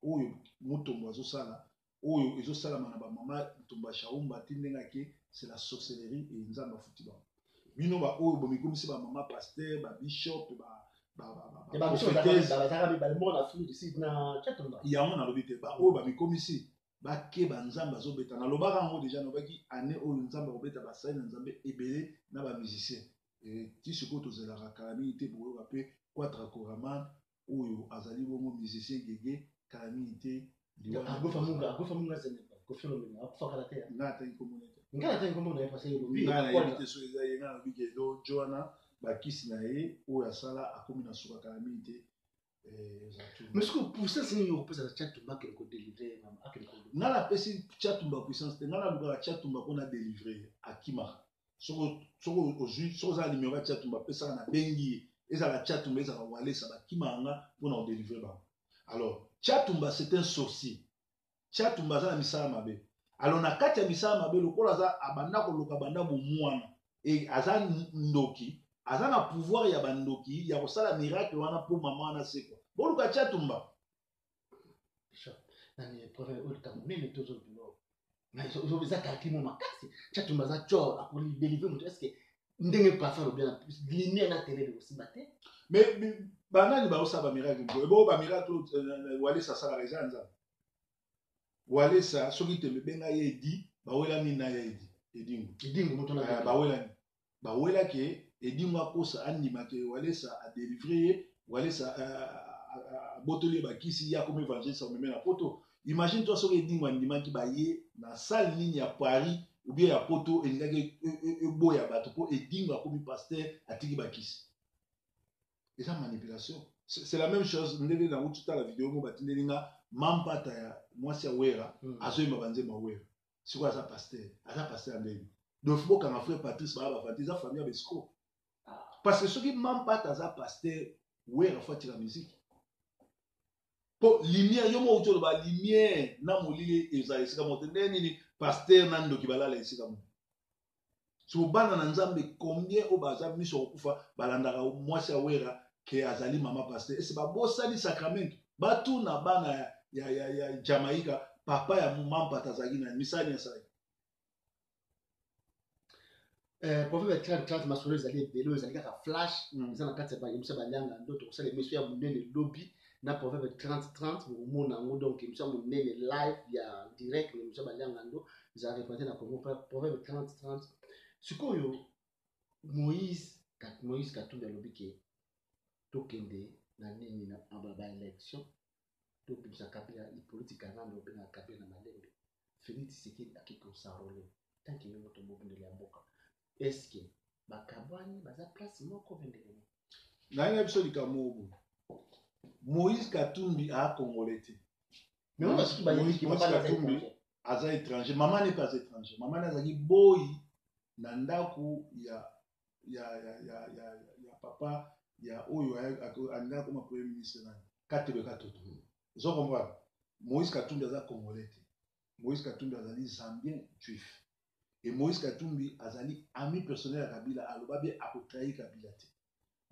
oyo Mutombo azosala oyo ezosalama na bamama Ntumba Shaumba ti ndenge ake c'est la sorcellerie e nzambe afuti bango bino oyo bomikomisi bamama pasteur babishop yango nalobi te oyo bamikomisi bakeba nzambe azobeta nalobaka yango deja nalobaki ane oyo nzambe akobeta basali na nzambe ebele na bamusicien ti sikoyo tozelaka kala mingi te boyoka mpe Quatre Koraman oyo azali bongo musicien gege kala mingi te joana bakisi na ye oyo asala akomi na suka kala mingi te nga napesi Tchatumba puissance te nga nalukaka Tchatumba mpona délivre akimaka soki oza numéro ya Tchatumba apesaka na bengi ye ezala Tchatumba ezala walesa bakimaka nga mpona kodélivre bango alors Tchatumba c'est un sorcier Tchatumba aza na misala mabe alors na kati ya misala mabe lokola aza abanda koluka banda bomwana e aza ndoki aza na pouvoir ya bandoki ya kosala miracle wana mpo mama wana sekwa boluka Tchatumba eza kalkimo makasi Tchatumba aza tcho akodélivre moto eske ndenge pafa lobia linie na télé osimba te mais banani baosala bamiracle ebo bamiracle walesa asalaka eza nzambe walesa soki tembe benga ye edi bawelani na ye edingo moto bawelani bawelaki edingo akosa andimaki walesa adélivre ye walesa abotoli ye bakisi ye akomi évangéliste ameme na poto imagine toi soki edingo andimaki baye na salle nini ya Paris ou bien ya poto elingaki eboya bato mpo edingo akomi pasteur atiki bakisi eza manipulation c'est la même chose ndenge na uti tala video mo batindeli nga mampata ya mwasi ya wera azoyemba banzemba wera sikoyo aza pasteur ndenge donc bokanga frère Patrice baya bafati eza famille ya besco parce que soki mampata aza pasteur wera fo atira musique mpo lumière yo mo uti oloba lumière na molili eza esika moto ndenge nini pasteur na ndoki balala esika moto so bana na nzambe combien oyo baza miso kokufa balandaka mwasi ya wera ke azali mama pasteur ese babosali sacramento batuna bana ya Jamaïca papa ya mampata azalaki na misani ya sali prophète 30 masolo ezali ebele ezali kaka flash eza na kati ya émission balianga ndo tokosala émission ya monene lobi na prophète 30 bokomona yango donc émission ya monene live ya direct na émission balianga ndo ezala représente na Congo prophète 30 sikoyo Moïse Katumbi alobi ke tokende na nini na ba élection to pimsa kabila i politique ngando bena kabila na malembe Félix Tshisekedi akiko s'enrôler tant que moto mobile ya mboka est-ce que bakabwani baza place moko vendele nanga biso likamobu Moïse Katumbi a congolais mais on a ce qui va dire qui va pas Katumbi aza étranger maman n'est pas étranger maman nazaki boy na ndako ya papa ya oyo anga comme premier ministre na katebe katoto zo comprendre Moïse Katumbi aza congolais Moïse Katumbi azali zambien juif et Moïse Katumbi azali ami personnel à Kabila aloba bien akotrahi Kabila te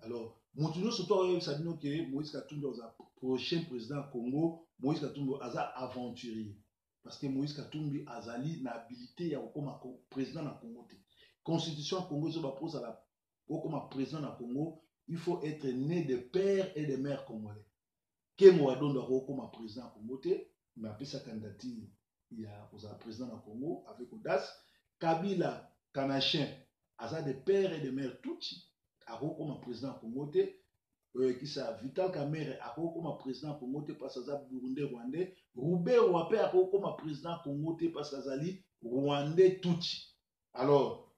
alors motuno surtout sabino que Moïse Katumbi aza prochain président Congo Moïse Katumbi aza aventurier parce que Moïse Katumbi azali na habilité ya kokoma président na Congo te constitution Congo zo ba pose la kokoma président na Congo il faut être né de père et de mère congolais Kengo Adondo kokoma président Congo te mais après sa candidature il y a aux président du Congo avec audace Kabila Kanachin aza de père et de mère Tutsi ako comme président Congo qui ça Vital Kamerhe ako comme président Congo parce que ça Burundais Rwandais Robert Wape ako comme président Congo parce que azali Rwandais Tutsi alors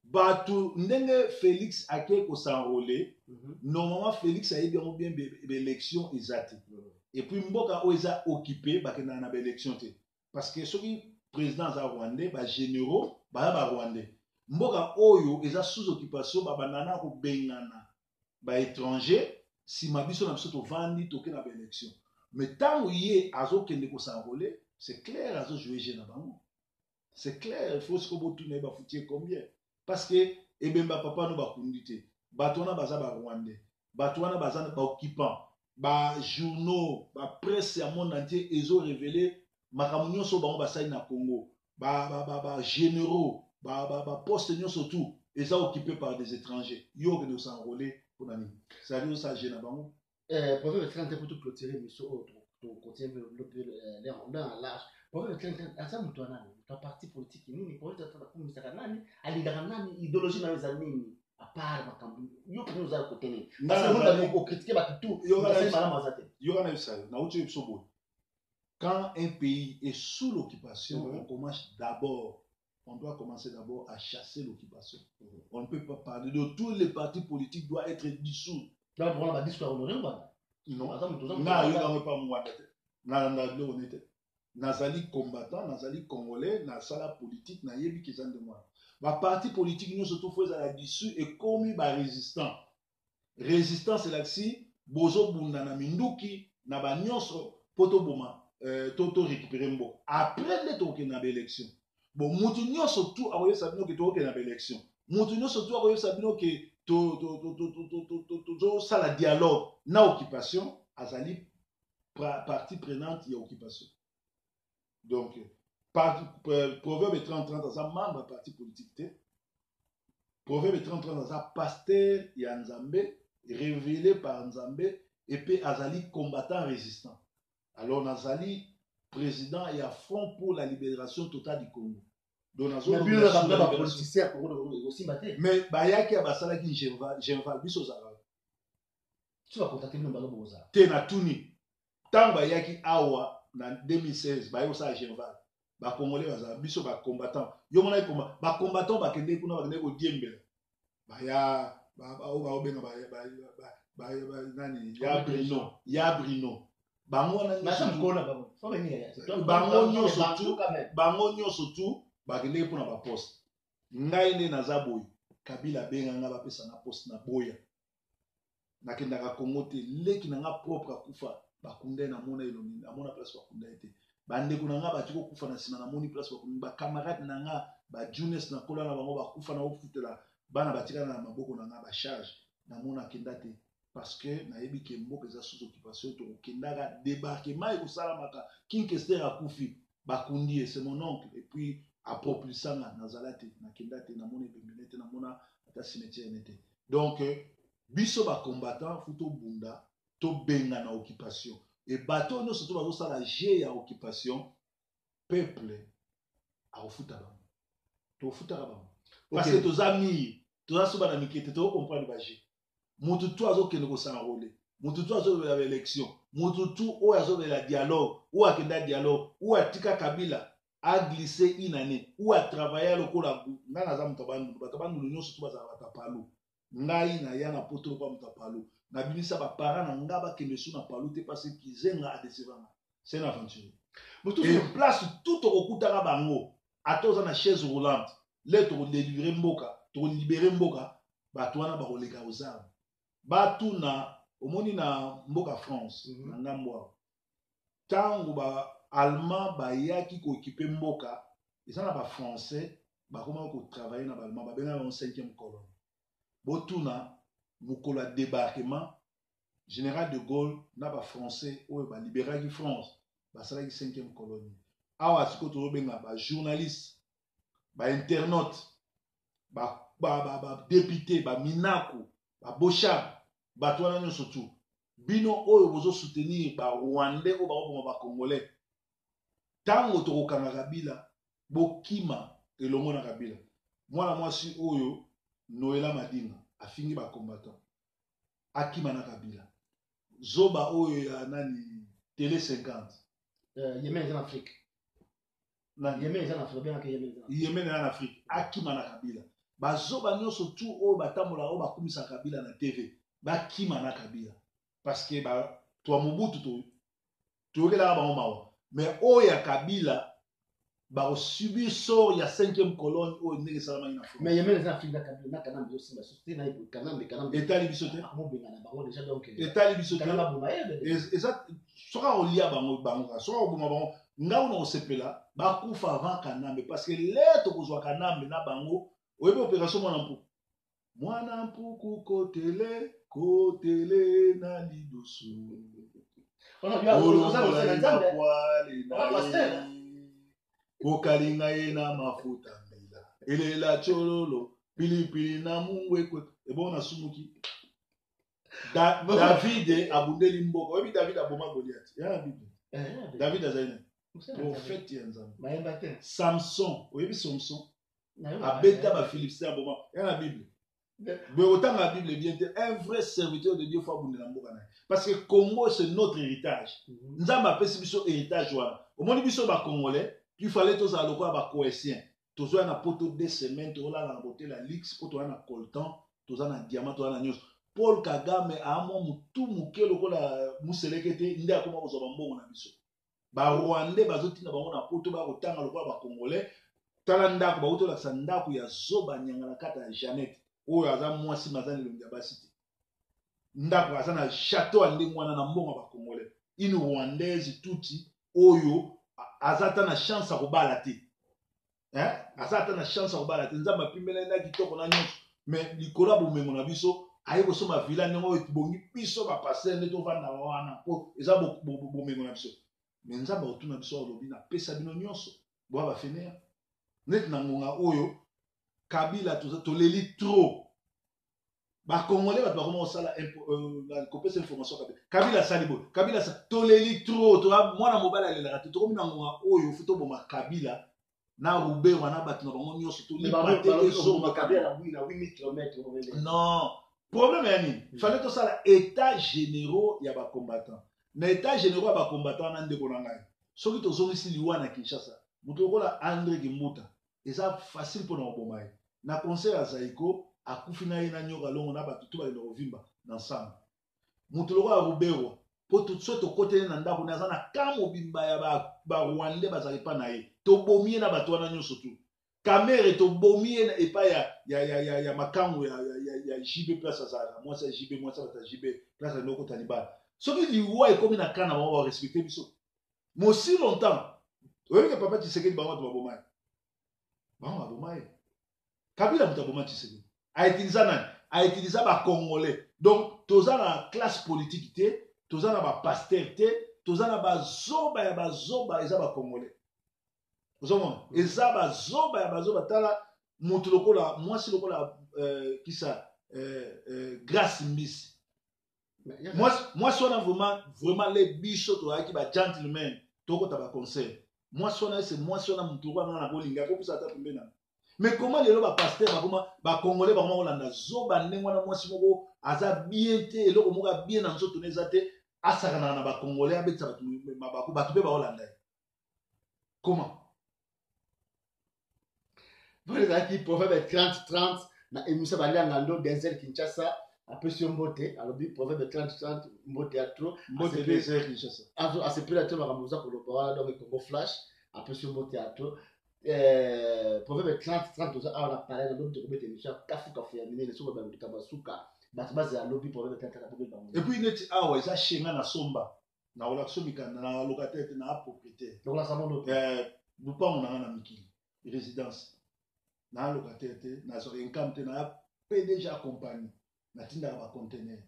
batu ndenge Félix ake ko s'enrôler normalement Félix a eu bien l'élection exacte et puis mboka o eza occupé bakena na élection te parce que ceux qui président za Rwandais ba généraux ba Rwandais mboka oyo eza sous occupation ba banana ko bengana ba étranger si mabiso na biso to vandi to ke na élection mais tant yé azo kende ko s'enrôler c'est clair azo jouer jeu na bango c'est clair il faut ce que botu na ba foutie combien parce que ebemba papa no ba kundité batona baza ba Rwandais batona baza ba occupant ba journaux ba presse à monde entier ils ont révélé makambo nyonso bango basali na Congo ba généraux ba poste nyonso tout eza occupé par des étrangers yo que nous s'enrôler pour nani ça veut ça gêne bango proverbe 30 pour tout clôturer monsieur autre to continuer développer l'air dans l'âge proverbe 30 asa mtu nani ta parti politique nini proverbe 30 pour msaka nani alingana nani idéologie na za nini à part makambo yo que nous a côté ni parce que nous avons critiqué ba tout yo na ça na uti so quand un pays est sous l'occupation, on doit commencer d'abord à chasser l'occupation. On ne peut pas parler de tous les partis politiques doivent être dissous. Non, on va discuter Nazali combattant, nazali congolais, nazala politique, na yebi kizan de moi. Ma parti politique nous surtout faut la dissous et commis ba résistant. Résistant c'est là si bozo bunda na minduki na ba nyonso poto boma. Toto récupérer mbo après les token na élection bon mutunyo surtout awoye sabino ke token na élection mutunyo surtout awoye sabino ke to ça la dialogue na occupation azali partie prenante ya occupation donc proverbe 30 ça membre parti politique te proverbe 30 ça pasteur ya Nzambe révélé par Nzambe et puis azali combattant résistant. Alors, Nazali, président et à fond pour la libération totale du Congo. Donc, mais Bayaki a basala qui Genval, biso zara. Tu vas contacter le numéro Boza. Tena Tuni. Tant Bayaki awa, en 2016, Bayo sa Genval. Ba Congolais baza biso ba combattant. Yo mona combat, ba combattant ba kende kuna ba kende ko diembele. Baya ba obenga ba nani ya Brino. Bango nyonso tu bakende mpona baposte ngai nde naza boye Kabila benga nga bapesa na poste na boya nakendaka Congo te leki na nga propre akufa bakunda na mona elongi na mona place bakunda ete bandeko na nga batiko kufa na sima na moni place bakunda ba camarade na nga ba Junes na kola na bango bakufa na ofutela bana batika na maboko na nga ba charge na mona kenda te parce que nayebi ke mboka eza sous occupation to kendaka débarquement et kosalamaka Kinkester akufi bakundi c'est mon oncle et puis a propulsanga nazalate nakendate na mona ebembelete na mona ata cimetière nete donc biso ba combattant futo bunda to benga na occupation et bateau no surtout bazo sala G ya occupation peuple a ofuta ba to ofuta ba parce que tos amis to aso ba na mikete to comprendre ba G mutu tu azo kende ko s'enrôler mututu azobela élection mututu oyo azobela dialogue ou akenda dialogue ou atika Kabila a glissé une année ou a travaillé lokola nga naza mutu bandu bato bandu nyonso tu bazala batapalu ngai na ya na poto kwa mutapalu na binisa ba parents na nga bakende su na palu te parce qu'ils nga a décevant c'est une aventure mutu sur place tout okutaka bango atoza na chaise roulante le to délivrer mboka to libérer mboka bato wana bakoleka ozabu batu na omoni na mboka France na ngambo tango ba allemand bayaki ko équiper mboka eza na ba français bakoma ko travailler na ba allemand ba benga en 5e colonne botuna mukolo ya débarquement général de Gaulle na ba français oyo ba libéraki France basalaki 5e colonie awa siko to benga ba journaliste ba internaute ba député ba minako ba boshab bato wana nyonso tu bino oyo bozo soutenir ba Rwandais oyo bakoboma ba Congolais tango tokokanga Kabila bokima elongo na Kabila mwana mwasi oyo Noela Madinga afingi ba combattant akima na Kabila zoba oyo ya nani télé 50 Yemen en Afrique na Yemen en Afrique bien que Yemen en Afrique akima na Kabila bazoba nyonso tu oyo batambola oyo bakumisa Kabila na TV bakima na Kabila parce que ba to Mobutu to la ba mawa mais oyo ya Kabila ba subir sort ya 5e colonne oyo ndenge salama ina fo mais Yemen en Afrique na Kabila na kanam yo simba soutien na kanam etali bisote mo benga na bango déjà donc etali bisote kanam buma eza soka olia bango soka obuma bango ngawo na osepela ba kufa avant kanambe parce que leto kozwa kanambe na bango oyebi opération mwana mpuku kotele na lidosu kokalinga ye na mafuta mbila elela chololo pilipili na mungwekwe ebo na sumuki David abundeli mboka oyebi David aboma Goliath ya na Bible David azaina prophète ya Nzambe Samson oyebi Samson abeta ba Philistins aboma ya na Bible mais autant la Bible bien un vrai serviteur de Dieu faut abundela mboka na parce que Congo c'est notre héritage Nzambe apesi biso héritage wana omoni biso ba Congolais il fallait tous à l'eau ba cohésien tous na poto 2 semaines tous la beauté la lix poto na coltan tous na diamant tous na news Paul Kagame a mo mutu muke lokola muselekete ndi akoma kozoba mbongo na biso ba Rwandais bazotina bango na poto ba kotanga lokola ba Congolais tala ndako ba otola sa ndako ya zoba nyanga na kata ya Janet oyo aza mwasi mazani longa basiti ndako aza na château ande mwana na mbongo ba Congolais une Rwandaise tuti oyo azata na chance akobala te azata na chance akobala te Nzamba pimbela na kitoko na nyonso mais likola bomengo na biso ayi kosoma vila ndenge bongi biso ba passer nde to vanda wana po eza bomengo na biso mais Nzamba otuna biso olobi na pesa bino nyonso bo ba fenea net na ngonga oyo Kabila toleli trop ba Congolais ba bakoma osala la kopesa information Kabila salibo Kabila sa toleli trop to mwana mobala lela to komi na ngonga oyo futo boma Kabila na Rubé wana batu na bango nyonso to libate eso Kabila na 8 km non problème yani fallait to sala état généraux ya ba combattants na état généraux ya ba combattants na ndeko na ngai soki to zongisi liwa na Kinshasa muto kola André Kimbuta eza facile pour na obomai na conseil ya Zaiko akufi na ye na nyoka longo na batu to ba lovimba na ensemble mutu loko ya Rubero po tout soto côté na ndako na za na kamo bimba ya ba Rwandais bazali pa na ye to bomie na batu wana nyonso tu kamere to bomie na epa ya makango ya JB place azala moi ça JB moi ça ta JB place ya loko Taliban soki liwa ekomi na kana ba respecter biso mo si longtemps oyebi que papa Tshisekedi bango to babomai bango babomai Kabila mutaboma Tshisekedi a utilisé ba Congolais donc toza na classe politique te toza na ba pasteur te toza na ba zoba ya ba zoba eza ba Congolais ozomona eza ba zoba tala mutu lokola mwasi lokola kisa Grace Mbisi mwasi wana vraiment les biso toyaki ba gentlemen tokota ba conseil mwasi wana c'est mwasi wana mutu lokola na kolinga ko pisa ata pembena mais comment les ba pasteur ba Congolais ba kolanda zoba ndenge wana mwasi moko aza bien te eloko moko bien na nzoto neza te asakana na ba congolais abetsa batu mabako batu pe ba Hollandais. Comment? Vous avez dit proverbe 30-30 na émission Baliangando Denzel Kinshasa après sur Mbote alors bi proverbe 30-30 Mbote à trop Mbote Denzel Kinshasa à ce plus la tête bakamuza ko lopora donc Congo Flash après sur Mbote à trop proverbe 30-30 oza a na parler na donc ko émission kafu ya minene so ba ndika basuka base ya lobby proverbe 30-30 et puis neti awa eza shenga na somba na ola somika na locataire na propriétaire donc la samono nous pas on a na mikili résidence na locataire te na so income te na PDG accompagné na tinda ba conteneur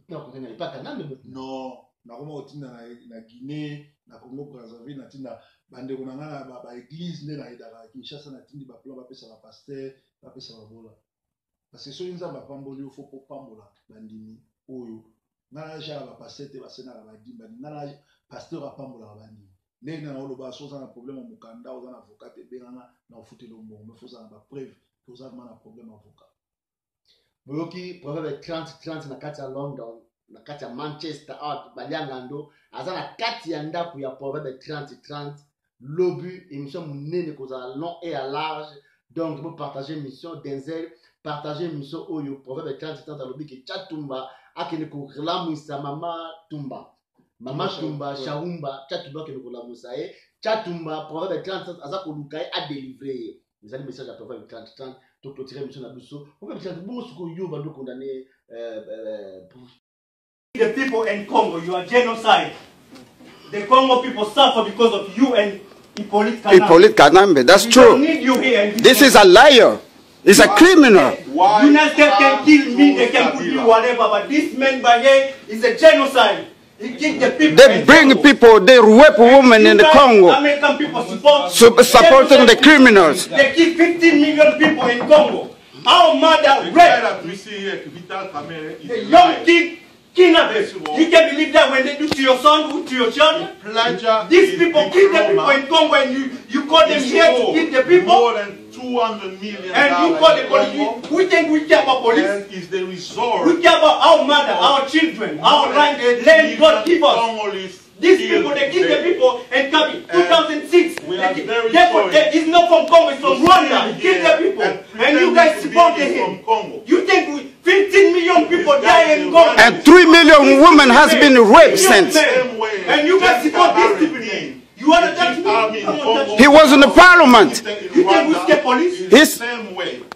na conteneur pas kana non na koma otinda na Guinée na Congo Brazzaville na tinda bande ko na ba église ne na idara Kinshasa na tindi ba plan ba pesa ba pasteur ba pesa ba bola parce que so inza ba pamboli faut pour pambola bandimi oyo na ja ba pasteur te ba sena ba dimba na pasteur a pambola ba bandimi ndenge na oloba soza na problème mukanda oza na avocat te bengana na ofutelo mbongo mais faut ça na ba preuve que oza na problème avocat boyoki proverbe 30-30 na kati ya London na kati ya Manchester out Baliangando aza na kati ya ndako ya proverbe 30-30 lobu émission munene koza long et à large donc vous partagez émission Denzel partager émission oyo proverbe 30-30 lobi ke chatumba akene ko relamuisa mama tumba Mama Tumba, Shaumba, Chatumba qui nous l'a moussaé, Chatumba, proverbe 30 aza kolukai a délivré. Vous allez message à proverbe 30 donc clôturer mission na busso. Proverbe 30 bon ce que yo bando condamné The people in Congo, you are genocide. The Congo people suffer because of you and Hippolyte Kanambe. Hippolyte Kanambe, that's true. Need you here. This is a liar. He's a criminal. United States can kill me, they can put me whatever, but this man by here is a genocide. They bring people, they rape women in the Congo, American people supporting the criminals. They kill 15 million people in Congo. Our mother rape. The young kid kidnapped. You can believe that when they do to your son, to your child? These people kill the people in Congo and you call them here to kill the people? More than 200 million. And you call the police. We think we care about police. And is the resort. We care about our mother, our children, our land God give us. These people, they kill the people and come in 2006. It's not from Congo, it's from Rwanda. They kill the people. And you guys support him. You think 15 million people die in Congo? And 3 million women has been raped since. And you guys support these people. You want to touch me? He was in the parliament. You think we scare police?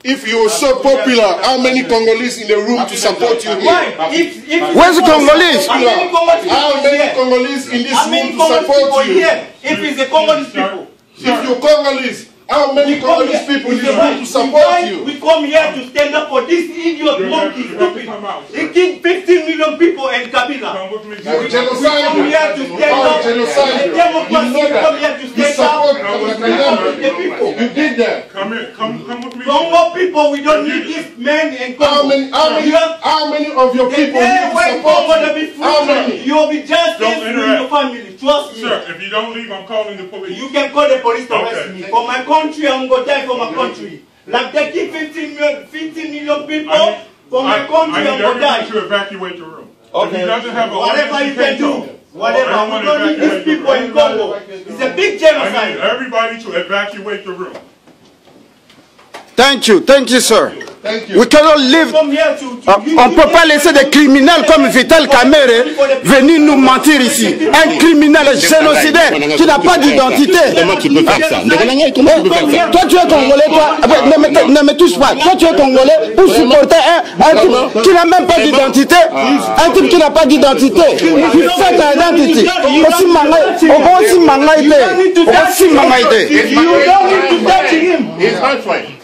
If you are so popular, how many Congolese in the room to support you here? Where's the Congolese? How many Congolese in this room to support you? If it's the Congolese people. If you're Congolese, how many Congolese people in this room to support you? We come here to stand up for this idiot monkey, stupid. He killed 15 million people in Kabila. We come here to stand up. The democracy come here to stand up for the people. You did that. Come here, come with me. Congo people, we don't need this man in Congo. How many of your people need to support you? How many? You'll be just as in your family. Trust me. Sir, if you don't leave, I'm calling the police. You can call the police to arrest me. For my country, I'm going to die for my country. Like they keep 15 million people. For my country, I'm going to die. To evacuate the room. Okay. If he doesn't have a whatever you can do. Whatever. We don't need these people in Congo. It's a big genocide. I need everybody to evacuate the room. Thank you, sir. We cannot live. On ne peut pas laisser des criminels comme Vital Kamerhe venir nous mentir ici. Un criminel génocidaire qui n'a pas d'identité. Comment tu peux faire ça? Toi, tu es Congolais, toi. Ne me touche pas. Toi, tu es Congolais pour supporter un type qui n'a même pas d'identité. Un type qui n'a pas d'identité. Il fait ta identité. Aussi mangaïté. He's my friend.